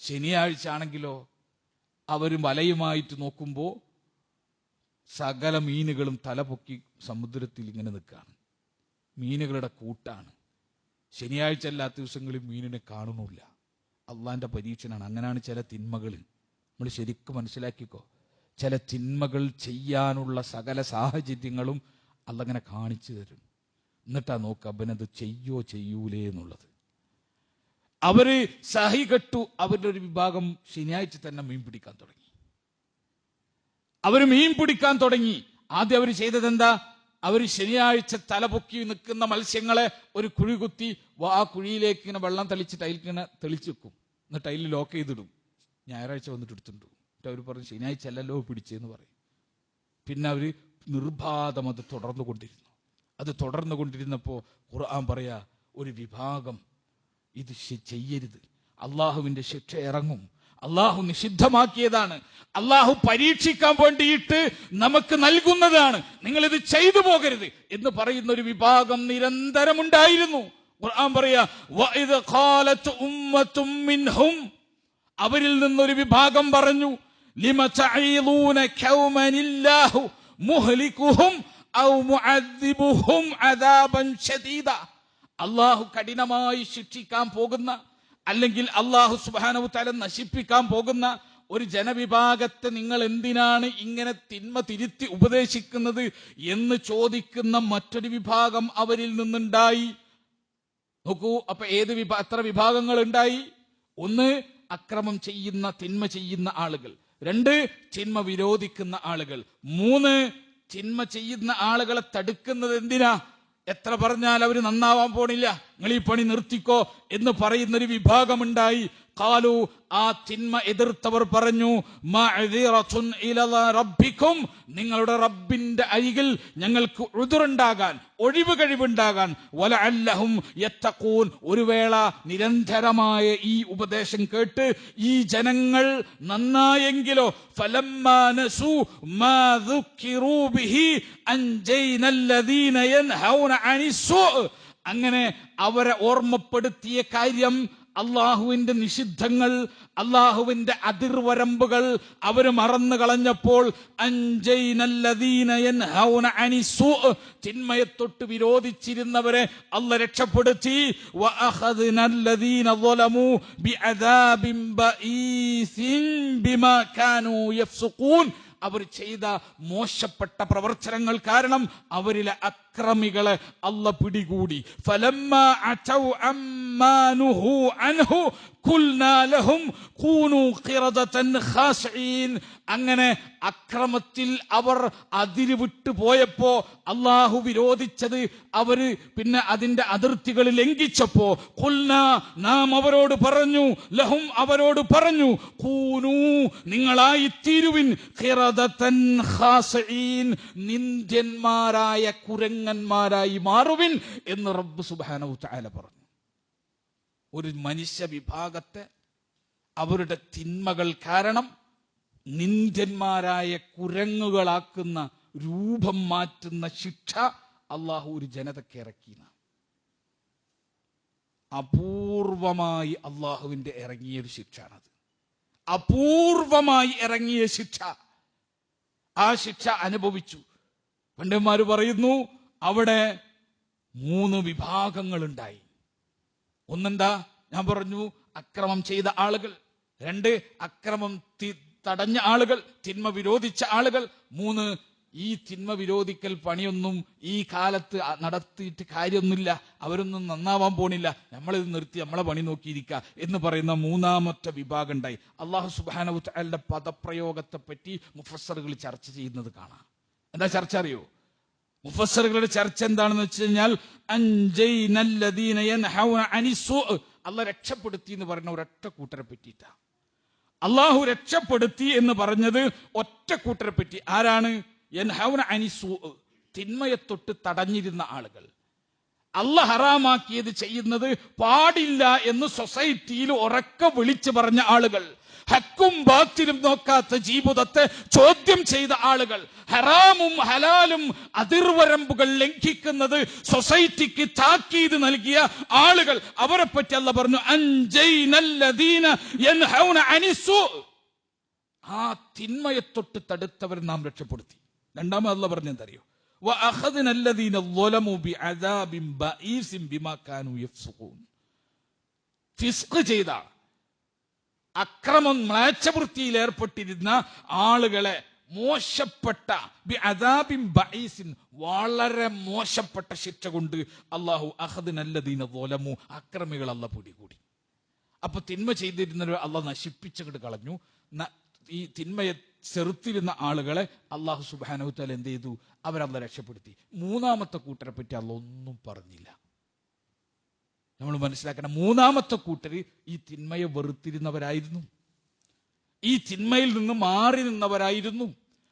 Speaker 1: ശനിയാഴ്ച ആണെങ്കിലോ അവർ വലയുമായിട്ട് നോക്കുമ്പോൾ സകല മീനുകളും തലപൊക്കി സമുദ്രത്തിൽ ഇങ്ങനെ നിൽക്കുകയാണ്. മീനുകളുടെ കൂട്ടാണ്. ശനിയാഴ്ച അല്ലാത്ത ദിവസങ്ങളിൽ മീനിനെ കാണുന്നില്ല. അള്ളാന്റെ പരീക്ഷണമാണ്. അങ്ങനെയാണ് ചില തിന്മകൾ. നമ്മൾ ശരിക്കും മനസ്സിലാക്കിക്കോ. ചില തിന്മകൾ ചെയ്യാനുള്ള സകല സാഹചര്യങ്ങളും അള്ളങ്ങനെ കാണിച്ചു തരും. എന്നിട്ടാ നോക്കുക അവനത് ചെയ്യൂലേ എന്നുള്ളത്. അവര് സഹി കെട്ടു. അവരുടെ ഒരു വിഭാഗം ശനിയാഴ്ച തന്നെ മീൻ പിടിക്കാൻ തുടങ്ങി. ആദ്യം അവർ ചെയ്തത് എന്താ? അവർ ശനിയാഴ്ച തലപൊക്കി നിൽക്കുന്ന മത്സ്യങ്ങളെ ഒരു കുഴി കുത്തി ആ കുഴിയിലേക്ക് ഇങ്ങനെ വെള്ളം തളിച്ചിട്ട് അതിലിങ്ങനെ തെളിച്ചു വെക്കും. എന്നിട്ട് അതിൽ ലോക്ക് ചെയ്തിടും. ഞായറാഴ്ച വന്നിട്ട് എടുത്തിട്ടു. എന്നിട്ട് അവർ പറഞ്ഞു ശനിയാഴ്ച അല്ലല്ലോ പിടിച്ചെന്ന് പറയും. പിന്നെ അവര് നിർബാധം അത് തുടർന്നുകൊണ്ടിരുന്നപ്പോ ഖുർആൻ പറയാ, ഒരു വിഭാഗം ഇത് ചെയ്യരുത്, അള്ളാഹുവിന്റെ ശിക്ഷ ഇറങ്ങും, അള്ളാഹു നിഷിദ്ധമാക്കിയതാണ്, അള്ളാഹു പരീക്ഷിക്കാൻ വേണ്ടിയിട്ട് നമുക്ക് നൽകുന്നതാണ്, നിങ്ങൾ ഇത് ചെയ്തു പോകരുത് എന്ന് പറയുന്ന ഒരു വിഭാഗം നിരന്തരമുണ്ടായിരുന്നു. ഖുർആൻ പറയാ വഇദ് ഖാലത് ഉമ്മത്തും മിൻഹും, അവരിൽ നിന്നൊരു വിഭാഗം പറഞ്ഞു ലിമ തഈലൂന ഖൗമനില്ലാഹു മുഹ്ലികുഹും ഔ മുഅദ്ദിബുഹും അദാബൻ ശദീദ, അള്ളാഹു കഠിനമായി ശിക്ഷിക്കാൻ പോകുന്ന, അല്ലെങ്കിൽ അള്ളാഹു സുബ്ഹാനഹു വ തആല നശിപ്പിക്കാൻ പോകുന്ന ഒരു ജനവിഭാഗത്തെ നിങ്ങൾ എന്തിനാണ് ഇങ്ങനെ തിന്മ തിരുത്തി ഉപദേശിക്കുന്നത് എന്ന് ചോദിക്കുന്ന മറ്റൊരു വിഭാഗം അവരിൽ നിന്നുണ്ടായി. നോക്കൂ, അപ്പൊ എത്ര വിഭാഗങ്ങൾ ഉണ്ടായി? ഒന്ന്, അക്രമം ചെയ്യുന്ന, തിന്മ ചെയ്യുന്ന ആളുകൾ. രണ്ട്, തിന്മ വിരോധിക്കുന്ന ആളുകൾ. മൂന്ന്, തിന്മ ചെയ്യുന്ന ആളുകളെ തടുക്കുന്നത് എന്തിനാ? എത്ര പറഞ്ഞാൽ അവര് നന്നാവാൻ പോണില്ല, നിങ്ങൾ ഈ പണി നിർത്തിക്കോ എന്ന് പറയുന്നൊരു വിഭാഗമുണ്ടായി. ഖാലു, ആ തിന്മ എതിർത്തവർ പറഞ്ഞു മഅ്ദിറത്തുൻ ഇലാ റബ്ബിക്കും, നിങ്ങളുടെ റബ്ബിന്റെ അരികിൽ ഞങ്ങൾക്ക് ഉദ്റുണ്ടാകാൻ, ഒഴിവ് കഴിവുണ്ടാകാൻ, വലഅല്ലഹും യത്തഖൂൻ, ഒരു വേള നിരന്തരമായ ഈ ഉപദേശം കേട്ട് ഈ ജനങ്ങൾ നന്നായെങ്കിലോ, ഫലമ്മാ നസൂ മാ ദുക്കിറൂ ബിഹി അൻജൈനല്ലദീന യൻഹൗന അനിസ്സൂ, അങ്ങനെ അവരെ ഓർമ്മപ്പെടുത്തിയ കാര്യം, അള്ളാഹുവിന്റെ നിഷിദ്ധങ്ങൾ, അള്ളാഹുവിന്റെ അതിർവരമ്പുകൾ അവര് മറന്നു കളഞ്ഞപ്പോൾ അൻജൈനല്ലദീന യൻഹൗന അനിസ്സൂ, തിന്മയെ തൊട്ട് വിരോധിച്ചിരുന്നവരെ അല്ലാഹു രക്ഷപ്പെടുത്തി. വഅഖദ്നല്ലദീന ളലമൂ ബിഅദാബിൻ ബഈസിൻ ബിമാ കാനൂ യഫ്സുഖൂൻ, അവർ ചെയ്ത മോശപ്പെട്ട പ്രവർത്തനങ്ങൾ കാരണം അവരിലെ അക്രമികളെ അല്ലാഹു പിടികൂടി. ഫലമ്മാ അതൗ അമ്മാ നുഹു അൻഹു ഖുൽനാ ലഹും കൂനൂ ഖിറദതൻ ഖാശഈൻ, അങ്ങനെ അക്രമത്തിൽ അവർ അതിര് വിട്ടു പോയപ്പോ, അള്ളാഹു വിരോധിച്ചത് അവര് പിന്നെ അതിന്റെ അതിർത്തികൾ ലംഘിച്ചപ്പോ, ഖുൽനാ, നാം അവരോട് പറഞ്ഞു, ലഹും, അവരോട് പറഞ്ഞു, കൂനൂ, നിങ്ങളായി തീരുവിൻ, ഖിറദതൻ ഖാശഈൻ, നിന്ദ്യന്മാരായ കുരങ്ങന്മാരായി മാറുവിൻ എന്ന് റബ്ബ് സുബ്ഹാനഹു വ തആല പറഞ്ഞു. ഒരു മനുഷ്യ വിഭാഗത്തെ അവരുടെ തിന്മകൾ കാരണം നിന്ദ്യന്മാരായ കുരങ്ങുകളാക്കുന്ന, രൂപം മാറ്റുന്ന ശിക്ഷ അള്ളാഹു ഒരു ജനതയ്ക്ക് ഇറക്കി. അപൂർവമായി അള്ളാഹുവിന്റെ ഇറങ്ങിയൊരു ശിക്ഷയാണത്, അപൂർവമായി ഇറങ്ങിയ ശിക്ഷ. ആ ശിക്ഷ അനുഭവിച്ചു. പണ്ഡിതന്മാര് പറയുന്നു, അവിടെ 3 വിഭാഗങ്ങളുണ്ടായി. ഒന്നെന്താ? ഞാൻ പറഞ്ഞു, അക്രമം ചെയ്ത ആളുകൾ. 2, അക്രമം തടഞ്ഞ ആളുകൾ, തിന്മ വിരോധിച്ച ആളുകൾ. 3, ഈ തിന്മ വിരോധിക്കൽ പണിയൊന്നും ഈ കാലത്ത് നടത്തിയിട്ട് കാര്യമൊന്നുമില്ല, അവരൊന്നും നന്നാവാൻ പോണില്ല, നമ്മളിത് നിർത്തി നമ്മളെ പണി നോക്കിയിരിക്കുക എന്ന് പറയുന്ന 3ാമത്തെ വിഭാഗം ഉണ്ടായി. അല്ലാഹു സുബ്ഹാനഹു വ തആലയുടെ പദപ്രയോഗത്തെ പറ്റി മുഫസ്സറുകൾ ചർച്ച ചെയ്യുന്നത് കാണാം. എന്താ ചർച്ച അറിയോ? മുഫസ്സറുകളുടെ ചർച്ച എന്താണെന്ന് വെച്ച് കഴിഞ്ഞാൽ, അൻജൈനല്ലദീന യൻഹൗന അനിസ്സൂ, അല്ലാഹു രക്ഷപ്പെടുത്തി എന്ന് പറയുന്ന ഒരൊറ്റ കൂട്ടരെ പറ്റിയിട്ടാ. അള്ളാഹു രക്ഷപ്പെടുത്തി എന്ന് പറഞ്ഞത് ഒറ്റ കൂട്ടരെ പറ്റി. ആരാണ്? യൻഹൗന അനിസ്സൂ, തിന്മയെ തൊട്ട് തടഞ്ഞിരുന്ന ആളുകൾ. അല്ലാഹു ഹറാമാക്കിയത് ചെയ്യുന്നത് പാടില്ല എന്ന് സൊസൈറ്റിയിൽ ഉറക്കെ വിളിച്ചു പറഞ്ഞ ആളുകൾ, ഹക്കും ബാത്തിലും നോക്കാത്ത ജീവിതത്തെ ചോദ്യം ചെയ്ത ആളുകൾ, ഹറാമും ഹലാലും അതിർവരമ്പുകൾ ലംഘിക്കുന്നത് സൊസൈറ്റിക്ക് താക്കീത് നൽകിയ ആളുകൾ, അവരെ പറ്റി അല്ലാഹു പറഞ്ഞു അൻജൈനല്ലദീന യൻഹൗന അനിസ്സൂ, ആ തിന്മയെ തൊട്ട് തടുത്തവർ നാം രക്ഷപ്പെടുത്തി. രണ്ടാമത് അല്ലാഹു പറഞ്ഞെന്തറിയോ? വഅഖദ്നല്ലദീന ളലമൂ ബിഅദാബിൻ ബഈസിൻ ബിമാ കാനൂ യഫ്സുഖൂൻ, ഫിസ്ഖ് ചെയ്ത, അക്രമം മ്ലേച്ഛവൃത്തിയിൽ ഏർപ്പെട്ടിരുന്ന ആളുകളെ മോശപ്പെട്ട ബിഅദാബിൻ ബഈസിൻ, വളരെ മോശപ്പെട്ട ശിക്ഷ കൊണ്ട് അല്ലാഹു അഖദ്നല്ലദീന ളലമൂ, അക്രമികൾ അല്ലാഹു പിടികൂടി. അപ്പൊ തിന്മ ചെയ്തിരുന്നവരെ അല്ലാഹു നശിപ്പിച്ചങ്ങോട്ട് കളഞ്ഞു. ഈ തിന്മയെ ചെറുത്തിരുന്ന ആളുകളെ അല്ലാഹു സുബ്ഹാനഹു വ തആല എന്ത് ചെയ്തു? അവരല്ലാഹു രക്ഷപ്പെടുത്തി. 3ാമത്തെ കൂട്ടരെ പറ്റി അല്ലാഹു ഒന്നും പറഞ്ഞില്ല. നമ്മൾ മനസ്സിലാക്കണം, 3ാമത്തെ കൂട്ടര് ഈ തിന്മയെ വെറുത്തിരുന്നവരായിരുന്നു, ഈ തിന്മയിൽ നിന്ന് മാറി നിന്നവരായിരുന്നു.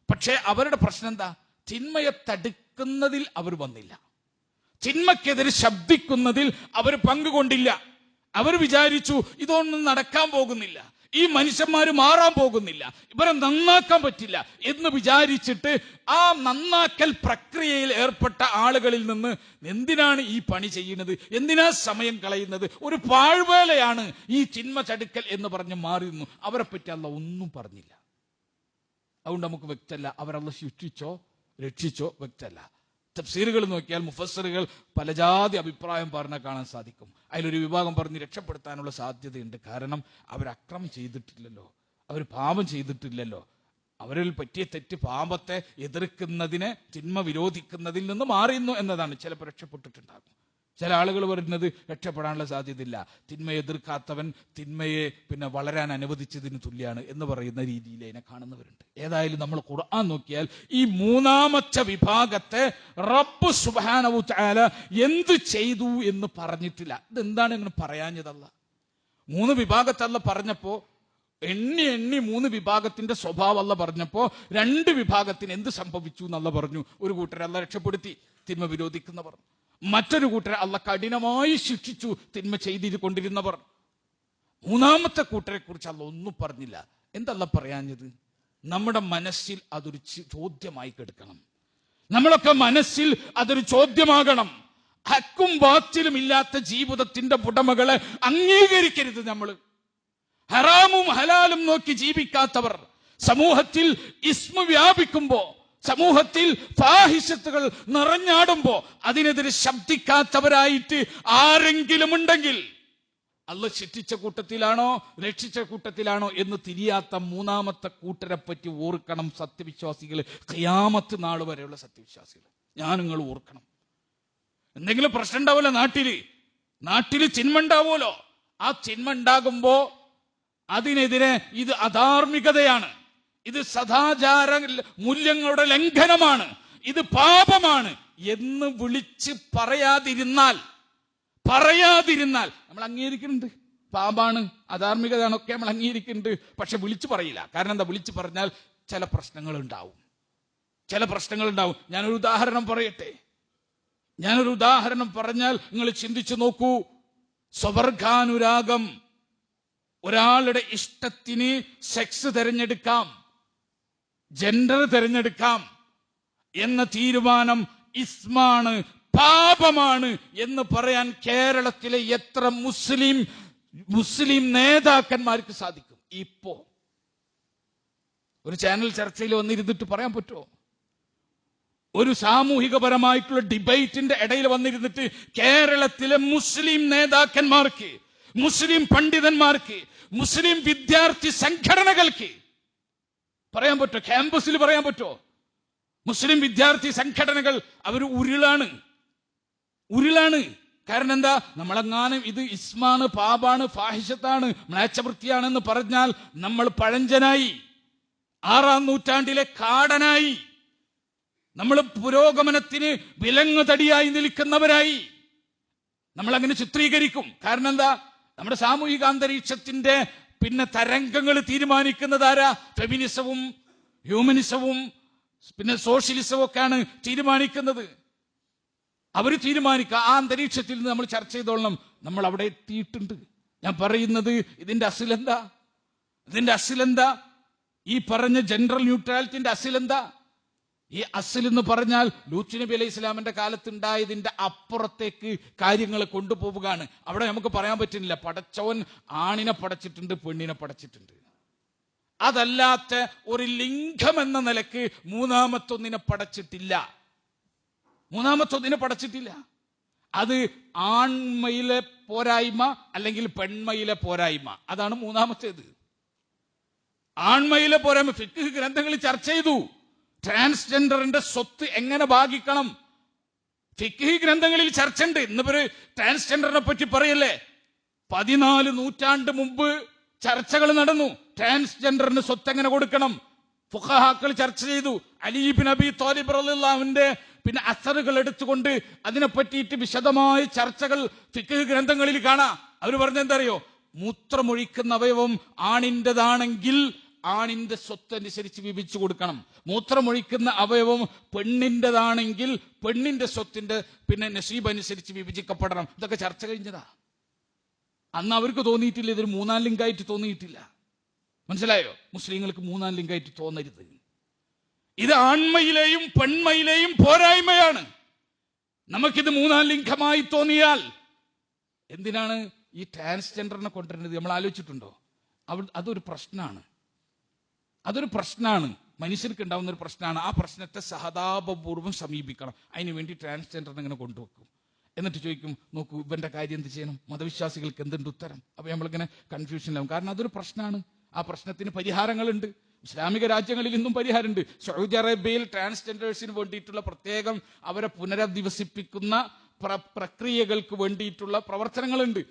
Speaker 1: പക്ഷേ അവരുടെ പ്രശ്നം എന്താ? തിന്മയെ തടുക്കുന്നതിൽ അവർ വന്നില്ല, തിന്മക്കെതിരെ ശബ്ദിക്കുന്നതിൽ അവർ പങ്കുകൊണ്ടില്ല. അവർ വിചാരിച്ചു ഇതൊന്നും നടക്കാൻ പോകുന്നില്ല, ഈ മനുഷ്യന്മാര് മാറാൻ പോകുന്നില്ല, ഇവരെ നന്നാക്കാൻ പറ്റില്ല എന്ന് വിചാരിച്ചിട്ട് ആ നന്നാക്കൽ പ്രക്രിയയിൽ ഏർപ്പെട്ട ആളുകളിൽ നിന്ന് എന്തിനാണ് ഈ പണി ചെയ്യുന്നത്, എന്തിനാ സമയം കളയുന്നത്, ഒരു പാഴ്വേലയാണ് ഈ ചിന്മ ചടുക്കൽ എന്ന് പറഞ്ഞ് മാറി നിന്നു. അവരെ പറ്റി അല്ലാഹ് ഒന്നും പറഞ്ഞില്ല. അതുകൊണ്ട് നമുക്ക് വ്യക്തമല്ല അവരല്ലാഹ് ശിക്ഷിച്ചോ രക്ഷിച്ചോ വ്യക്തമല്ല. തഫ്സീറുകൾ നോക്കിയാൽ മുഫസ്സിറുകൾ പല ജാതി അഭിപ്രായം പറഞ്ഞാൽ കാണാൻ സാധിക്കും. അതിലൊരു വിഭാഗം പറഞ്ഞ് രക്ഷപ്പെടുത്താനുള്ള സാധ്യതയുണ്ട്. കാരണം അവർ അക്രമം ചെയ്തിട്ടില്ലല്ലോ, അവർ പാപം ചെയ്തിട്ടില്ലല്ലോ. അവരിൽ പറ്റിയ തെറ്റ് പാപത്തെ എതിർക്കുന്നതിനെ, തിന്മ വിരോധിക്കുന്നതിൽ നിന്ന് മാറിയുന്നു എന്നതാണ്. ചിലപ്പോൾ രക്ഷപ്പെട്ടിട്ടുണ്ടാകും. ചില ആളുകൾ പറയുന്നത് രക്ഷപ്പെടാനുള്ള സാധ്യതയില്ല, തിന്മയെ എതിർക്കാത്തവൻ തിന്മയെ വളരാൻ അനുവദിച്ചതിന് തുല്യാണ് എന്ന് പറയുന്ന രീതിയിൽ അതിനെ കാണുന്നവരുണ്ട്. ഏതായാലും നമ്മൾ ഖുർആൻ നോക്കിയാൽ ഈ മൂന്നാമത്തെ വിഭാഗത്തെ റബ്ബ് സുബ്ഹാനഹു തആല എന്ത് ചെയ്തു എന്ന് പറഞ്ഞിട്ടില്ല. ഇതെന്താണ് ഇങ്ങനെ പറയാഞ്ഞതല്ല? മൂന്ന് വിഭാഗത്തെ അല്ലാഹ് പറഞ്ഞപ്പോ എണ്ണി മൂന്ന് വിഭാഗത്തിന്റെ സ്വഭാവം അല്ലാഹ് പറഞ്ഞപ്പോ രണ്ട് വിഭാഗത്തിന് എന്ത് സംഭവിച്ചു എന്നല്ല പറഞ്ഞു. ഒരു കൂട്ടരെ അല്ലാഹ് രക്ഷപ്പെടുത്തി, തിന്മ വിരോധിക്കുന്നവർ. മറ്റൊരു കൂട്ടരെ അല്ലാഹ് കഠിനമായി ശിക്ഷിച്ചു, തിന്മ ചെയ്തു കൊണ്ടിരുന്നവർ. മൂന്നാമത്തെ കൂട്ടരെ കുറിച്ച് അല്ലാഹ് ഒന്നും പറഞ്ഞില്ല. എന്തല്ല പറയാഞ്ഞത്? നമ്മുടെ മനസ്സിൽ അതൊരു ചോദ്യമായി കിടക്കണം. നമ്മളൊക്കെ മനസ്സിൽ അതൊരു ചോദ്യമാകണം. ഹക്കും ബാത്തിലും ഇല്ലാത്ത ജീവിതത്തിന്റെ ഉടമകളെ അംഗീകരിക്കരുത്. നമ്മൾ ഹറാമും ഹലാലും നോക്കി ജീവിക്കാത്തവർ, സമൂഹത്തിൽ ഇസ്മ വ്യാപിക്കുമ്പോ, സമൂഹത്തിൽ ഫാഹിഷത്തുകൾ നിറഞ്ഞാടുമ്പോ അതിനെതിരെ ശബ്ദിക്കാത്തവരായിട്ട് ആരെങ്കിലും ഉണ്ടെങ്കിൽ അല്ലാഹ് ശിക്ഷിച്ച കൂട്ടത്തിലാണോ രക്ഷിച്ച കൂട്ടത്തിലാണോ എന്ന് തിരിയാത്ത മൂന്നാമത്തെ കൂട്ടരെ പറ്റി ഓർക്കണം സത്യവിശ്വാസികൾ. ഖിയാമത്ത് നാൾ വരെയുള്ള സത്യവിശ്വാസികൾ ഞാൻ നിങ്ങൾ ഓർക്കണം. എന്തെങ്കിലും പ്രശ്നം ഉണ്ടാവുമല്ലോ നാട്ടില് ചിന്മ ഉണ്ടാവുമല്ലോ. ആ ചിന്മ ഉണ്ടാകുമ്പോ അതിനെതിരെ ഇത് അധാർമികതയാണ്, ഇത് സദാചാര മൂല്യങ്ങളുടെ ലംഘനമാണ്, ഇത് പാപമാണ് എന്ന് വിളിച്ച് പറയാതിരുന്നാൽ നമ്മൾ അംഗീകരിക്കുന്നുണ്ട്. പാപാണ്, അധാർമികതയാണൊക്കെ നമ്മൾ അംഗീകരിക്കുന്നുണ്ട്. പക്ഷെ വിളിച്ചു പറയില്ല. കാരണം എന്താ? വിളിച്ചു പറഞ്ഞാൽ ചില പ്രശ്നങ്ങൾ ഉണ്ടാവും. ഞാനൊരു ഉദാഹരണം പറഞ്ഞാൽ നിങ്ങൾ ചിന്തിച്ചു നോക്കൂ. സ്വവർഗാനുരാഗം, ഒരാളുടെ ഇഷ്ടത്തിന് സെക്സ് തിരഞ്ഞെടുക്കാം, ജെൻഡർ തിരഞ്ഞെടുക്കാം എന്ന തീരുമാനം ഇസ്മാണ്, പാപമാണ് എന്ന് പറയാൻ കേരളത്തിലെ എത്ര മുസ്ലിം നേതാക്കന്മാർക്ക് സാധിക്കും? ഇപ്പോ ഒരു ചാനൽ ചർച്ചയിൽ വന്നിരുന്നിട്ട് പറയാൻ പറ്റുമോ? ഒരു സാമൂഹികപരമായിട്ടുള്ള ഡിബേറ്റിന്റെ ഇടയിൽ വന്നിരുന്നിട്ട് കേരളത്തിലെ മുസ്ലിം നേതാക്കന്മാർക്ക്, മുസ്ലിം പണ്ഡിതന്മാർക്ക്, മുസ്ലിം വിദ്യാർത്ഥി സംഘടനകൾക്ക് പറയാൻ പറ്റുമോ? ക്യാമ്പസിൽ പറയാൻ പറ്റുമോ? മുസ്ലിം വിദ്യാർത്ഥി സംഘടനകൾ അവർ ഉരുളാണ്. കാരണം എന്താ? നമ്മളെങ്ങാനും ഇത് ഇസ്മാണ്, പാപാണ്, ഫാഹിഷത്താണ്, മ്ലേച്ഛവൃത്തിയാണെന്ന് പറഞ്ഞാൽ നമ്മൾ പഴഞ്ചനായി, 6-ാം നൂറ്റാണ്ടിലെ കാടനായി, നമ്മൾ പുരോഗമനത്തിന് വിലങ്ങുതടിയായി നിൽക്കുന്നവരായി നമ്മൾ അങ്ങനെ ചിത്രീകരിക്കും. കാരണം എന്താ? നമ്മുടെ സാമൂഹിക അന്തരീക്ഷത്തിന്റെ തരംഗങ്ങൾ തീരുമാനിക്കുന്നതാരാ? ഫെമിനിസവും ഹ്യൂമനിസവും സോഷ്യലിസവും ഒക്കെയാണ് തീരുമാനിക്കുന്നത്. അവർ തീരുമാനിക്കുക. ആ അന്തരീക്ഷത്തിൽ നിന്ന് നമ്മൾ ചർച്ച ചെയ്തോളണം. നമ്മൾ അവിടെ എത്തിയിട്ടുണ്ട്. ഞാൻ പറയുന്നത് ഇതിന്റെ അസിലെന്താ? ഈ പറഞ്ഞ ജനറൽ ന്യൂട്രാലിറ്റിന്റെ അസിലെന്താ? ഈ അസിൽ എന്ന് പറഞ്ഞാൽ ലൂത്ത് നബി അലൈഹി ഇസ്ലാമിന്റെ കാലത്തുണ്ടായതിന്റെ അപ്പുറത്തേക്ക് കാര്യങ്ങൾ കൊണ്ടുപോവുകയാണ്. അവിടെ നമുക്ക് പറയാൻ പറ്റുന്നില്ല പടച്ചവൻ ആണിനെ പടച്ചിട്ടുണ്ട്, പെണ്ണിനെ പടച്ചിട്ടുണ്ട്. അതല്ലാത്ത ഒരു ലിംഗം എന്ന നിലക്ക് മൂന്നാമത്തൊന്നിനെ പടച്ചിട്ടില്ല. അത് ആൺമയിലെ പോരായ്മ അല്ലെങ്കിൽ പെൺമയിലെ പോരായ്മ, അതാണ് മൂന്നാമത്തേത്. ആൺമയിലെ പോരായ്മ ഫിഖ് ഗ്രന്ഥങ്ങളിൽ ചർച്ച ചെയ്തു. ട്രാൻസ്ജെൻഡറിന്റെ സ്വത്ത് എങ്ങനെ ഭാഗിക്കണം? ഫിഖ് ഗ്രന്ഥങ്ങളിൽ ചർച്ച ഉണ്ട്. ഇന്നിപ്പോ ട്രാൻസ്ജെൻഡറിനെ പറ്റി പറയല്ലേ? 14 നൂറ്റാണ്ട് മുമ്പ് ചർച്ചകൾ നടന്നു. ട്രാൻസ്ജെൻഡറിന് സ്വത്ത് എങ്ങനെ കൊടുക്കണം? ഫുഖഹാക്കൾ ചർച്ച ചെയ്തു. അലി ഇബ്നു അബി ത്വാലിബ് റളിയല്ലാഹു അൻഹുവിന്റെ അസറുകൾ എടുത്തുകൊണ്ട് അതിനെ പറ്റിയിട്ട് വിശദമായ ചർച്ചകൾ ഫിഖ് ഗ്രന്ഥങ്ങളിൽ കാണാം. അവർ പറഞ്ഞെന്താ അറിയോ? മൂത്രമൊഴിക്കുന്ന അവയവം ആണിൻ്റെതാണെങ്കിൽ ആണിന്റെ സ്വത്ത് അനുസരിച്ച് വിഭജിച്ചു കൊടുക്കണം. മൂത്രമൊഴിക്കുന്ന അവയവം പെണ്ണിൻ്റെതാണെങ്കിൽ പെണ്ണിന്റെ സ്വത്തിന്റെ നസീബ് അനുസരിച്ച് വിഭജിക്കപ്പെടണം. ഇതൊക്കെ ചർച്ച കഴിഞ്ഞതാ. അന്ന് അവർക്ക് തോന്നിയിട്ടില്ല, ഇതൊരു മൂന്നാം ലിംഗായിട്ട് തോന്നിയിട്ടില്ല. മനസ്സിലായോ? മുസ്ലിങ്ങൾക്ക് മൂന്നാം ലിംഗമായിട്ട് തോന്നരുത്. ഇത് ആൺമയിലെയും പെൺമയിലെയും പോരായ്മയാണ്. നമുക്കിത് മൂന്നാം ലിംഗമായി തോന്നിയാൽ എന്തിനാണ് ഈ ട്രാൻസ്ജെൻഡറിനെ കൊണ്ടുവരുന്നത്? നമ്മൾ ആലോചിച്ചിട്ടുണ്ടോ? അതൊരു പ്രശ്നമാണ്. മനുഷ്യർക്ക് ഉണ്ടാവുന്ന ഒരു പ്രശ്നമാണ്. ആ പ്രശ്നത്തെ സഹതാപപൂർവ്വം സമീപിക്കണം. അതിനു വേണ്ടി ട്രാൻസ്ജെൻഡറിനെ ഇങ്ങനെ കൊണ്ടുവെക്കും. എന്നിട്ട് ചോദിക്കും, നോക്കൂ ഇവന്റെ കാര്യം എന്ത് ചെയ്യണം, മതവിശ്വാസികൾക്ക് എന്തുണ്ട് ഉത്തരം? അപ്പൊ നമ്മളിങ്ങനെ കൺഫ്യൂഷനിലാവും. കാരണം അതൊരു പ്രശ്നമാണ്. ആ പ്രശ്നത്തിന് പരിഹാരങ്ങളുണ്ട്. ഇസ്ലാമിക രാജ്യങ്ങളിൽ ഇന്നും പരിഹാരമുണ്ട്. സൗദി അറേബ്യയിൽ ട്രാൻസ്ജെൻഡേഴ്സിന് വേണ്ടിയിട്ടുള്ള പ്രത്യേകം അവരെ പുനരധിവസിപ്പിക്കുന്ന പ്രക്രിയകൾക്ക് വേണ്ടിയിട്ടുള്ള പ്രവർത്തനങ്ങളുണ്ട്.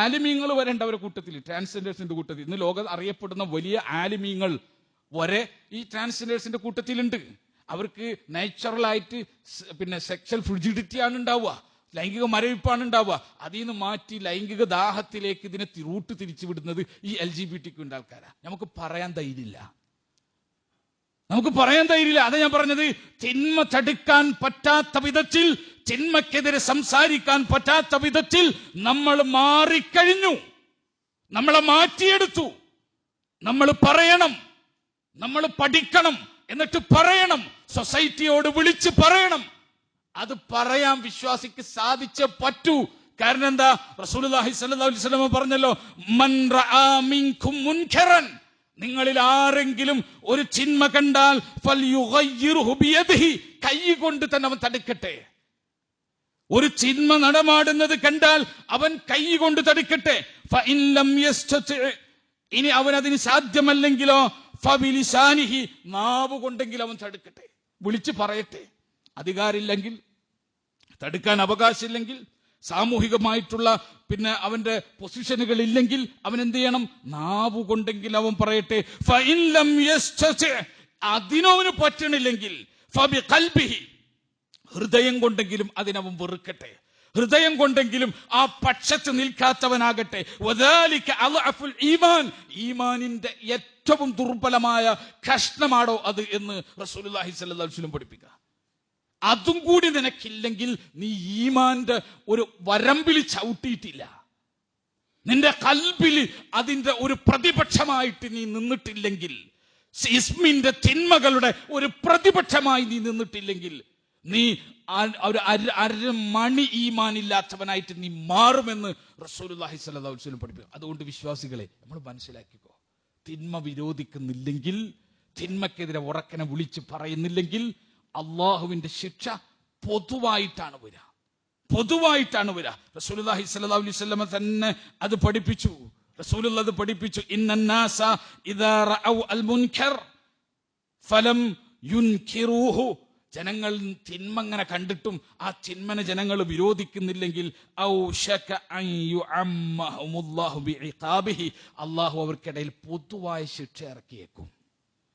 Speaker 1: ആലിമീങ്ങൾ വരേണ്ട അവരുടെ കൂട്ടത്തിൽ, ട്രാൻസ്ജെൻഡേഴ്സിന്റെ കൂട്ടത്തിൽ. ഇന്ന് ലോകം അറിയപ്പെടുന്ന വലിയ ആലിമീങ്ങൾ വരെ ഈ ട്രാൻസ്ജെൻഡേഴ്സിന്റെ കൂട്ടത്തിലുണ്ട്. അവർക്ക് നാച്ചുറലായിട്ട് സെക്ഷൽ ഫ്രിജിഡിറ്റി ആണ് ഉണ്ടാവുക, ലൈംഗിക മരവിപ്പാണ് ഉണ്ടാവുക. അതിൽ നിന്ന് മാറ്റി ലൈംഗിക ദാഹത്തിലേക്ക് ഇതിനെ റൂട്ട് തിരിച്ചു വിടുന്നത് ഈ LGBTQ ആൾക്കാരാ. നമുക്ക് പറയാൻ ധൈര്യമില്ല. അതാ ഞാൻ പറഞ്ഞത്, തിന്മ തടുക്കാൻ പറ്റാത്ത വിധത്തിൽ, തിന്മക്കെതിരെ സംസാരിക്കാൻ പറ്റാത്ത വിധത്തിൽ നമ്മൾ മാറിക്കഴിഞ്ഞു. നമ്മളെ മാറ്റിയെടുത്തു. നമ്മൾ പറയണം, നമ്മൾ പഠിക്കണം, എന്നിട്ട് പറയണം, സൊസൈറ്റിയോട് വിളിച്ച് പറയണം. അത് പറയാൻ വിശ്വാസിക്ക് സാധിച്ചേ പറ്റൂ. കാരണം എന്താ? റസൂലുള്ളാഹി സ്വല്ലല്ലാഹു അലൈഹി വസല്ലം പറഞ്ഞല്ലോ, മൻ റആ മിൻകും മുൻകറൻ, നിങ്ങളിൽ ആരെങ്കിലും ഒരു ചിന്മ കണ്ടാൽ ഫൽയുഗയ്യിർഹു ബിയദിഹി, കൈ കൊണ്ട് തന്നെ അവൻ തടുക്കട്ടെ. ഒരു ചിന്മ നടമാടുന്നത് കണ്ടാൽ അവൻ കൈ കൊണ്ട് തടുക്കട്ടെ. ഫഇൻ ലം യസ്തതി, ഇനി അവൻ അതിന് സാധ്യമല്ലെങ്കിലോ ഫബിലിസാനിഹി, നാവ് കൊണ്ടെങ്കിലും അവൻ തടുക്കട്ടെ, വിളിച്ച് പറയട്ടെ. അധികാരമില്ലെങ്കിൽ, തടുക്കാൻ അവകാശമില്ലെങ്കിൽ, സാമൂഹികമായിട്ടുള്ള അവന്റെ പൊസിഷനുകൾ ഇല്ലെങ്കിൽ അവൻ എന്ത് ചെയ്യണം? നാവ് കൊണ്ടെങ്കിൽ അവൻ പറയട്ടെ. ഫഇൻ ലം യസ്തതി, അതിനവന് പറ്റണില്ലെങ്കിൽ ഫബിഖൽബിഹി, ഹൃദയം കൊണ്ടെങ്കിലും അതിനവൻ വെറുക്കട്ടെ. ഹൃദയം കൊണ്ടെങ്കിലും ആ പക്ഷത്ത് നിൽക്കാത്തവനാകട്ടെ. വദാലിക അദ്അഫുൽ ഈമാൻ, ഈമാനിന്റെ ഏറ്റവും ദുർബലമായ കഷ്ണമാണോ അത് എന്ന് റസൂലുള്ളാഹി സ്വല്ലല്ലാഹു അലൈഹി വസല്ലം പഠിപ്പിക്കുക. അതും കൂടി നിനക്കില്ലെങ്കിൽ നീ ഈമാന്റെ ഒരു വരമ്പിൽ ചവിട്ടിയിട്ടില്ല. നിന്റെ കൽബിൽ അതിന്റെ ഒരു പ്രതിപക്ഷമായിട്ട് നീ നിന്നിട്ടില്ലെങ്കിൽ, ഇസ്മിന്റെ തിന്മകളുടെ ഒരു പ്രതിപക്ഷമായി നീ നിന്നിട്ടില്ലെങ്കിൽ, നീ ഒരു അരമണി ഈമാനില്ലാത്തവനായിട്ട് നീ മാറുമെന്ന് റസൂലുള്ളാഹി സ്വല്ലല്ലാഹു അലൈഹി വസല്ലം പഠിപ്പിക്കും. അതുകൊണ്ട് വിശ്വാസികളെ, നമ്മൾ മനസ്സിലാക്കിക്കോ, തിന്മ വിരോധിക്കുന്നില്ലെങ്കിൽ, തിന്മക്കെതിരെ ഉറക്കനെ വിളിച്ച് പറയുന്നില്ലെങ്കിൽ അള്ളാഹുവിന്റെ ശിക്ഷ പൊതുവായിട്ടാണ് വരിക. റസൂലുള്ളാഹി സ്വല്ലല്ലാഹു അലൈഹി വസല്ലം തന്നെ അത് പഠിപ്പിച്ചു. ഇന്നന്നാസ ഇദാ റഅൗ അൽ മുൻകർ ഫലം യുൻകിറൂഹു, ജനങ്ങൾ തിന്മങ്ങനെ കണ്ടിട്ടും ആ തിന്മനെ ജനങ്ങൾ വിരോധിക്കുന്നില്ലെങ്കിൽ ഔശക അൻ യുഅമ്മഹുമുല്ലാഹു ബിഇഖാബിഹി, അല്ലാഹു അവർക്കിടയിൽ പൊതുവായ ശിക്ഷ ഇറക്കിയേക്കും.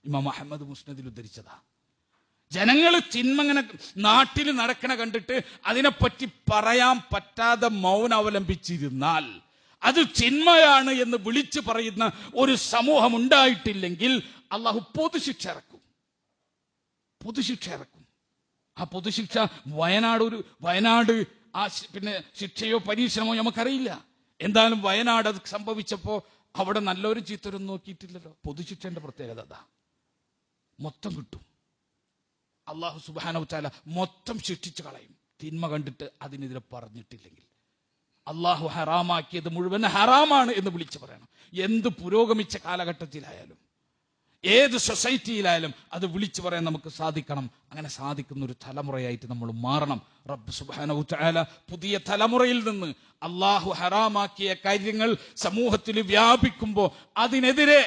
Speaker 1: ഇമാം അഹ്മദ് മുസ്നദിൽ ഉദ്ധരിച്ചതാ. ജനങ്ങൾ തിന്മങ്ങനെ നാട്ടിൽ നടക്കണ കണ്ടിട്ട് അതിനെപ്പറ്റി പറയാൻ പറ്റാതെ മൗനം അവലംബിച്ചിരുന്നാൽ, അത് തിന്മയാണ് എന്ന് വിളിച്ചു പറയുന്ന ഒരു സമൂഹം ഉണ്ടായിട്ടില്ലെങ്കിൽ അള്ളാഹു പൊതുശിക്ഷ ഇറക്കും. ആ പൊതുശിക്ഷ വയനാട് ആ ശിക്ഷയോ പരീക്ഷണമോ നമുക്കറിയില്ല. എന്തായാലും വയനാട് അത് സംഭവിച്ചപ്പോ അവിടെ നല്ലൊരു ചീത്തരൊന്നും നോക്കിയിട്ടില്ലല്ലോ. പൊതുശിക്ഷന്റെ പ്രത്യേകത അതാ, മൊത്തം കിട്ടും. അള്ളാഹു സുബ്ഹാനഹു വ തആല മൊത്തം ശിക്ഷിച്ചു കളയും, തിന്മ കണ്ടിട്ട് അതിനെതിരെ പറഞ്ഞിട്ടില്ലെങ്കിൽ. അള്ളാഹു ഹറാമാക്കിയത് മുഴുവൻ ഹറാമാണ് എന്ന് വിളിച്ചു പറയണം. എന്ത് പുരോഗമിച്ച കാലഘട്ടത്തിലായാലും, ഏത് സൊസൈറ്റിയിലായാലും അത് വിളിച്ചു പറയാൻ നമുക്ക് സാധിക്കണം. അങ്ങനെ സാധിക്കുന്ന ഒരു തലമുറയായിട്ട് നമ്മൾ മാറണം. റബ്ബ് സുബ്ഹാനഹു വ തആല പുതിയ തലമുറയിൽ നിന്ന് അള്ളാഹു ഹറാമാക്കിയ കാര്യങ്ങൾ സമൂഹത്തിൽ വ്യാപിക്കുമ്പോൾ അതിനെതിരെ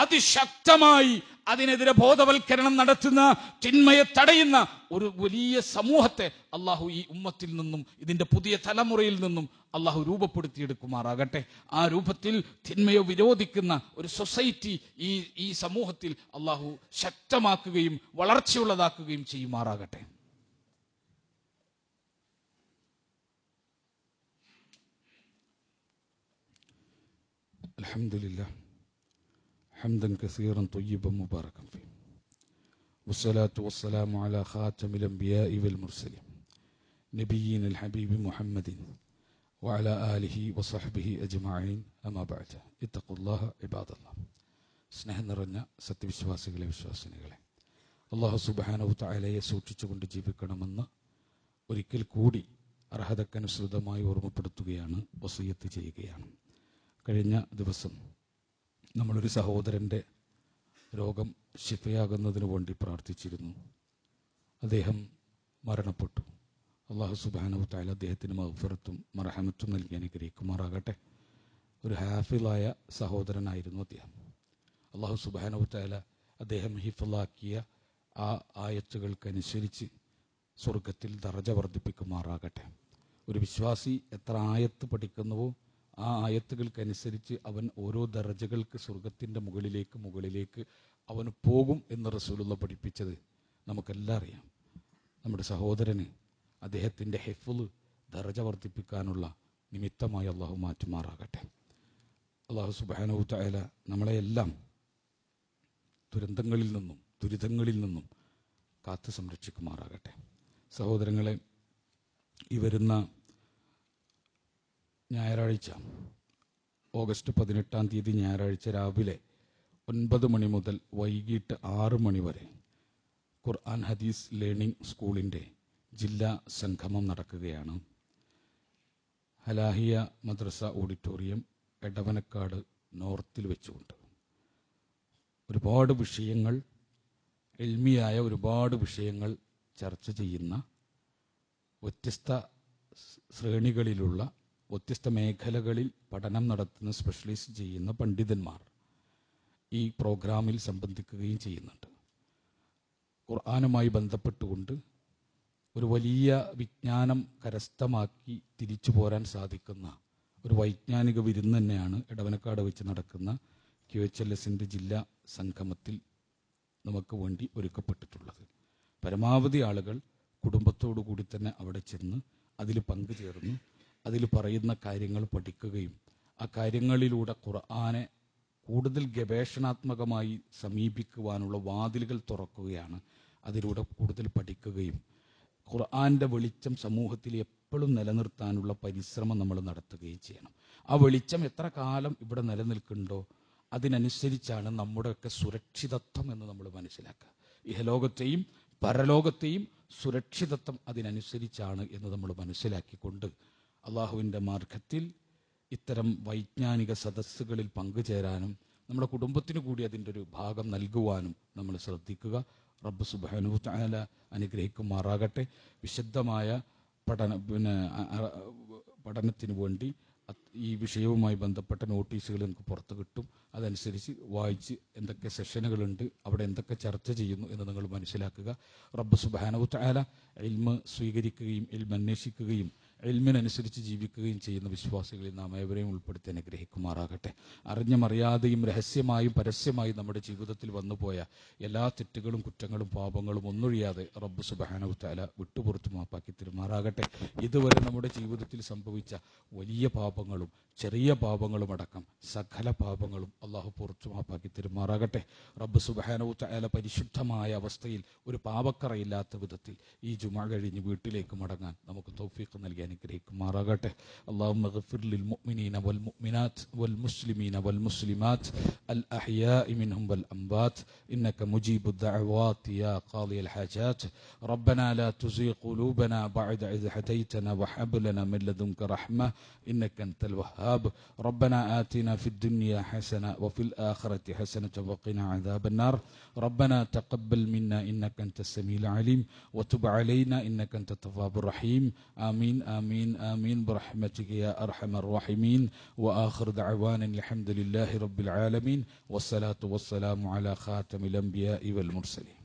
Speaker 1: അതിശക്തമായി അതിനെതിരെ ബോധവൽക്കരണം നടത്തുന്ന, തിന്മയെ തടയുന്ന ഒരു വലിയ സമൂഹത്തെ അള്ളാഹു ഈ ഉമ്മത്തിൽ നിന്നും ഇതിന്റെ പുതിയ തലമുറയിൽ നിന്നും അള്ളാഹു രൂപപ്പെടുത്തിയെടുക്കുമാറാകട്ടെ. ആ രൂപത്തിൽ തിന്മയെ വിരോധിക്കുന്ന ഒരു സൊസൈറ്റി ഈ സമൂഹത്തിൽ അള്ളാഹു ശക്തമാക്കുകയും വളർച്ചയുള്ളതാക്കുകയും ചെയ്യുമാറാകട്ടെ. അൽഹംദുലില്ലാഹ് حمدا كثيرا طيبا مباركا فيه والصلاة والسلام على خاتم الأنبياء والمرسلين نبينا الحبيب محمد وعلى آله وصحبه أجمعين أما بعد اتقوا الله عباد الله. സ്നേഹം നിറഞ്ഞ സത്യവിശ്വാസികളെ, വിശ്വാസിനികളെ, അല്ലാഹു സുബ്ഹാനഹു തആലയെ സൂക്ഷിച്ചുകൊണ്ട് ജീവിക്കണമെന്ന് ഒരിക്കൽ കൂടി അർഹതക്കനുസൃതമായി ഓർമ്മപ്പെടുത്തുകയാണ്, വസിയത്ത് ചെയ്യുകയാണ്. കഴിഞ്ഞ ദിവസം നമ്മളൊരു സഹോദരൻ്റെ രോഗം ശിഫയാകുന്നതിന് വേണ്ടി പ്രാർത്ഥിച്ചിരുന്നു. അദ്ദേഹം മരണപ്പെട്ടു. അല്ലാഹു സുബ്ഹാനഹു തആല അദ്ദേഹത്തിന് മഗ്ഫിറത്തും മർഹമത്തും നൽകി അനുഗ്രഹിക്കുമാറാകട്ടെ. ഒരു ഹാഫിളായ സഹോദരനായിരുന്നു അദ്ദേഹം. അല്ലാഹു സുബ്ഹാനഹു തആല അദ്ദേഹം ഹിഫ്ളാക്കിയ ആ ആയത്തുകൾക്കനുസരിച്ച് സ്വർഗത്തിൽ ദറജ വർദ്ധിപ്പിക്കുമാറാകട്ടെ. ഒരു വിശ്വാസി എത്ര ആയത്ത് പഠിക്കുന്നുവോ ആ ആയത്തുകൾക്കനുസരിച്ച് അവൻ ഓരോ ദറജകൾക്ക് സ്വർഗത്തിൻ്റെ മുകളിലേക്ക് അവന് പോകും എന്ന് റസൂലുള്ള പഠിപ്പിച്ചത് നമുക്കെല്ലാം അറിയാം. നമ്മുടെ സഹോദരന് അദ്ദേഹത്തിൻ്റെ ഹിഫ്ള് ദറജ വർദ്ധിപ്പിക്കാനുള്ള നിമിത്തമായി അള്ളാഹു മാറ്റുമാറാകട്ടെ. അള്ളാഹു സുബ്ഹാനഹു തആല നമ്മളെയെല്ലാം ദുരിതങ്ങളിൽ നിന്നും കാത്തു സംരക്ഷിക്കുമാറാകട്ടെ. സഹോദരങ്ങളെ, ഈ വരുന്ന ഞായറാഴ്ച ഓഗസ്റ്റ് 18 ഞായറാഴ്ച രാവിലെ 9 മണി മുതൽ വൈകിട്ട് 6 മണി വരെ ഖുർആൻ ഹദീസ് ലേണിംഗ് സ്കൂളിൻ്റെ ജില്ലാ സംഗമം നടക്കുകയാണ്. ഹലാഹിയ മദ്രസ ഓഡിറ്റോറിയം, എടവനക്കാട് നോർത്തിൽ വെച്ചുകൊണ്ട് ഒരുപാട് വിഷയങ്ങൾ, ഇൽമിയായ ഒരുപാട് വിഷയങ്ങൾ ചർച്ച ചെയ്യുന്ന, വ്യത്യസ്ത ശ്രേണികളിലുള്ള, വ്യത്യസ്ത മേഖലകളിൽ പഠനം നടത്തുന്ന, സ്പെഷ്യലൈസ് ചെയ്യുന്ന പണ്ഡിതന്മാർ ഈ പ്രോഗ്രാമിൽ സംബന്ധിക്കുകയും ചെയ്യുന്നുണ്ട്. ഖുർആനുമായി ബന്ധപ്പെട്ടുകൊണ്ട് ഒരു വലിയ വിജ്ഞാനം കരസ്ഥമാക്കി തിരിച്ചു പോരാൻ സാധിക്കുന്ന ഒരു വൈജ്ഞാനിക വിരുന്ന് തന്നെയാണ് എടവനക്കാട് വെച്ച് നടക്കുന്ന QHLSൻ്റെ ജില്ലാ സംഗമത്തിൽ നമുക്ക് വേണ്ടി ഒരുക്കപ്പെട്ടിട്ടുള്ളത്. പരമാവധി ആളുകൾ കുടുംബത്തോടു കൂടി തന്നെ അവിടെ ചെന്ന് അതിൽ പങ്കുചേർന്ന് അതിൽ പറയുന്ന കാര്യങ്ങൾ പഠിക്കുകയും ആ കാര്യങ്ങളിലൂടെ ഖുർആനെ കൂടുതൽ ഗവേഷണാത്മകമായി സമീപിക്കുവാനുള്ള വാതിലുകൾ തുറക്കുകയാണ്. അതിലൂടെ കൂടുതൽ പഠിക്കുകയും ഖുർആന്റെ വെളിച്ചം സമൂഹത്തിൽ എപ്പോഴും നിലനിർത്താനുള്ള പരിശ്രമം നമ്മൾ നടത്തുകയും ചെയ്യണം. ആ വെളിച്ചം എത്ര കാലം ഇവിടെ നിലനിൽക്കുന്നുണ്ടോ അതിനനുസരിച്ചാണ് നമ്മുടെയൊക്കെ സുരക്ഷിതത്വം എന്ന് നമ്മൾ മനസ്സിലാക്കുക. ഇഹലോകത്തെയും പരലോകത്തെയും സുരക്ഷിതത്വം അതിനനുസരിച്ചാണ് എന്ന് നമ്മൾ മനസ്സിലാക്കിക്കൊണ്ട് അള്ളാഹുവിൻ്റെ മാർഗത്തിൽ ഇത്തരം വൈജ്ഞാനിക സദസ്സുകളിൽ പങ്കുചേരാനും നമ്മുടെ കുടുംബത്തിന് കൂടി അതിൻ്റെ ഒരു ഭാഗം നൽകുവാനും നമ്മൾ ശ്രദ്ധിക്കുക. റബ്ബ് സുബ്ഹാനഹു തആല അനുഗ്രഹിക്കുമാറാകട്ടെ. വിശുദ്ധമായ പഠനത്തിന് വേണ്ടി ഈ വിഷയവുമായി ബന്ധപ്പെട്ട നോട്ടീസുകൾ നമുക്ക് പുറത്ത് കിട്ടും. അതനുസരിച്ച് വായിച്ച് എന്തൊക്കെ സെഷനുകളുണ്ട്, അവിടെ എന്തൊക്കെ ചർച്ച ചെയ്യുന്നു എന്ന് നിങ്ങൾ മനസ്സിലാക്കുക. റബ്ബ് സുബ്ഹാനഹു തആല ഇൽമ് സ്വീകരിക്കുകയും ഇൽമ് അന്വേഷിക്കുകയും ഇൽമിനനുസരിച്ച് ജീവിക്കുകയും ചെയ്യുന്ന വിശ്വാസികളിൽ നാം ഏവരെയും ഉൾപ്പെടുത്തി അനുഗ്രഹിക്കുമാറാകട്ടെ. അറിഞ്ഞും അറിയാതെയും രഹസ്യമായും പരസ്യമായും നമ്മുടെ ജീവിതത്തിൽ വന്നുപോയ എല്ലാ തെറ്റുകളും കുറ്റങ്ങളും പാപങ്ങളും ഒന്നൊഴിയാതെ റബ്ബ് സുബ്ഹാനഹു തആല വിട്ടുപുറത്തു മാപ്പാക്കി തരുമാറാകട്ടെ. ഇതുവരെ നമ്മുടെ ജീവിതത്തിൽ സംഭവിച്ച വലിയ പാപങ്ങളും ചെറിയ പാപങ്ങളും അടക്കം സകല പാപങ്ങളും അള്ളാഹു പുറത്തു മാപ്പാക്കി തരുമാറാകട്ടെ. റബ്ബ് സുബ്ഹാനഹു തആല പരിശുദ്ധമായ അവസ്ഥയിൽ ഒരു പാപക്കറയില്ലാത്ത വിധത്തിൽ ഈ ജുമുഅ കഴിഞ്ഞ് വീട്ടിലേക്ക് മടങ്ങാൻ നമുക്ക് തൗഫീഖ് നൽകി അനുഗ്രഹിക്കുമാറാകട്ടെ. അല്ലാഹുമ്മ ഗഫിർ ലിൽ മുഅ്മിനീന വൽ മുഅ്മിനാത്ത് വൽ മുസ്ലിമീന വൽ മുസ്ലിമാത്ത് അൽ അഹ്യാഇ മിൻഹും വൽ അംവാത്ത് ഇന്നക മുജീബുദ് ദഅവാതി യാ ഖാദിയൽ ഹാജാത്ത്. റബ്ബനാ ലാ തുസിഗ് ഖുലൂബനാ ബഅദ ഇദ് ഹദൈതനാ വഹബ് ലനാ മിൻ ലദുൻക റഹ്മ ഇന്നക അൻതൽ വഹ്ഹാബ്. റബ്ബനാ ആതിനാ ഫിദ് ദുനിയ ഹസന വഫിൽ ആഖിറതി ഹസനത വഖിനാ അദാബൻ നാർ. റബ്ബനാ തഖബ്ബൽ മിന്നാ ഇന്നക അൻതസ് സമീഉൽ അലീം വതുബ് അലൈനാ ഇന്നക അൻതത് തവ്വാബുർ റഹീം. ആമീൻ آمين آمين برحمتك يا أرحم الراحمين. وآخر دعوانا الحمد لله رب العالمين والصلاة والسلام على خاتم الأنبياء والمرسلين.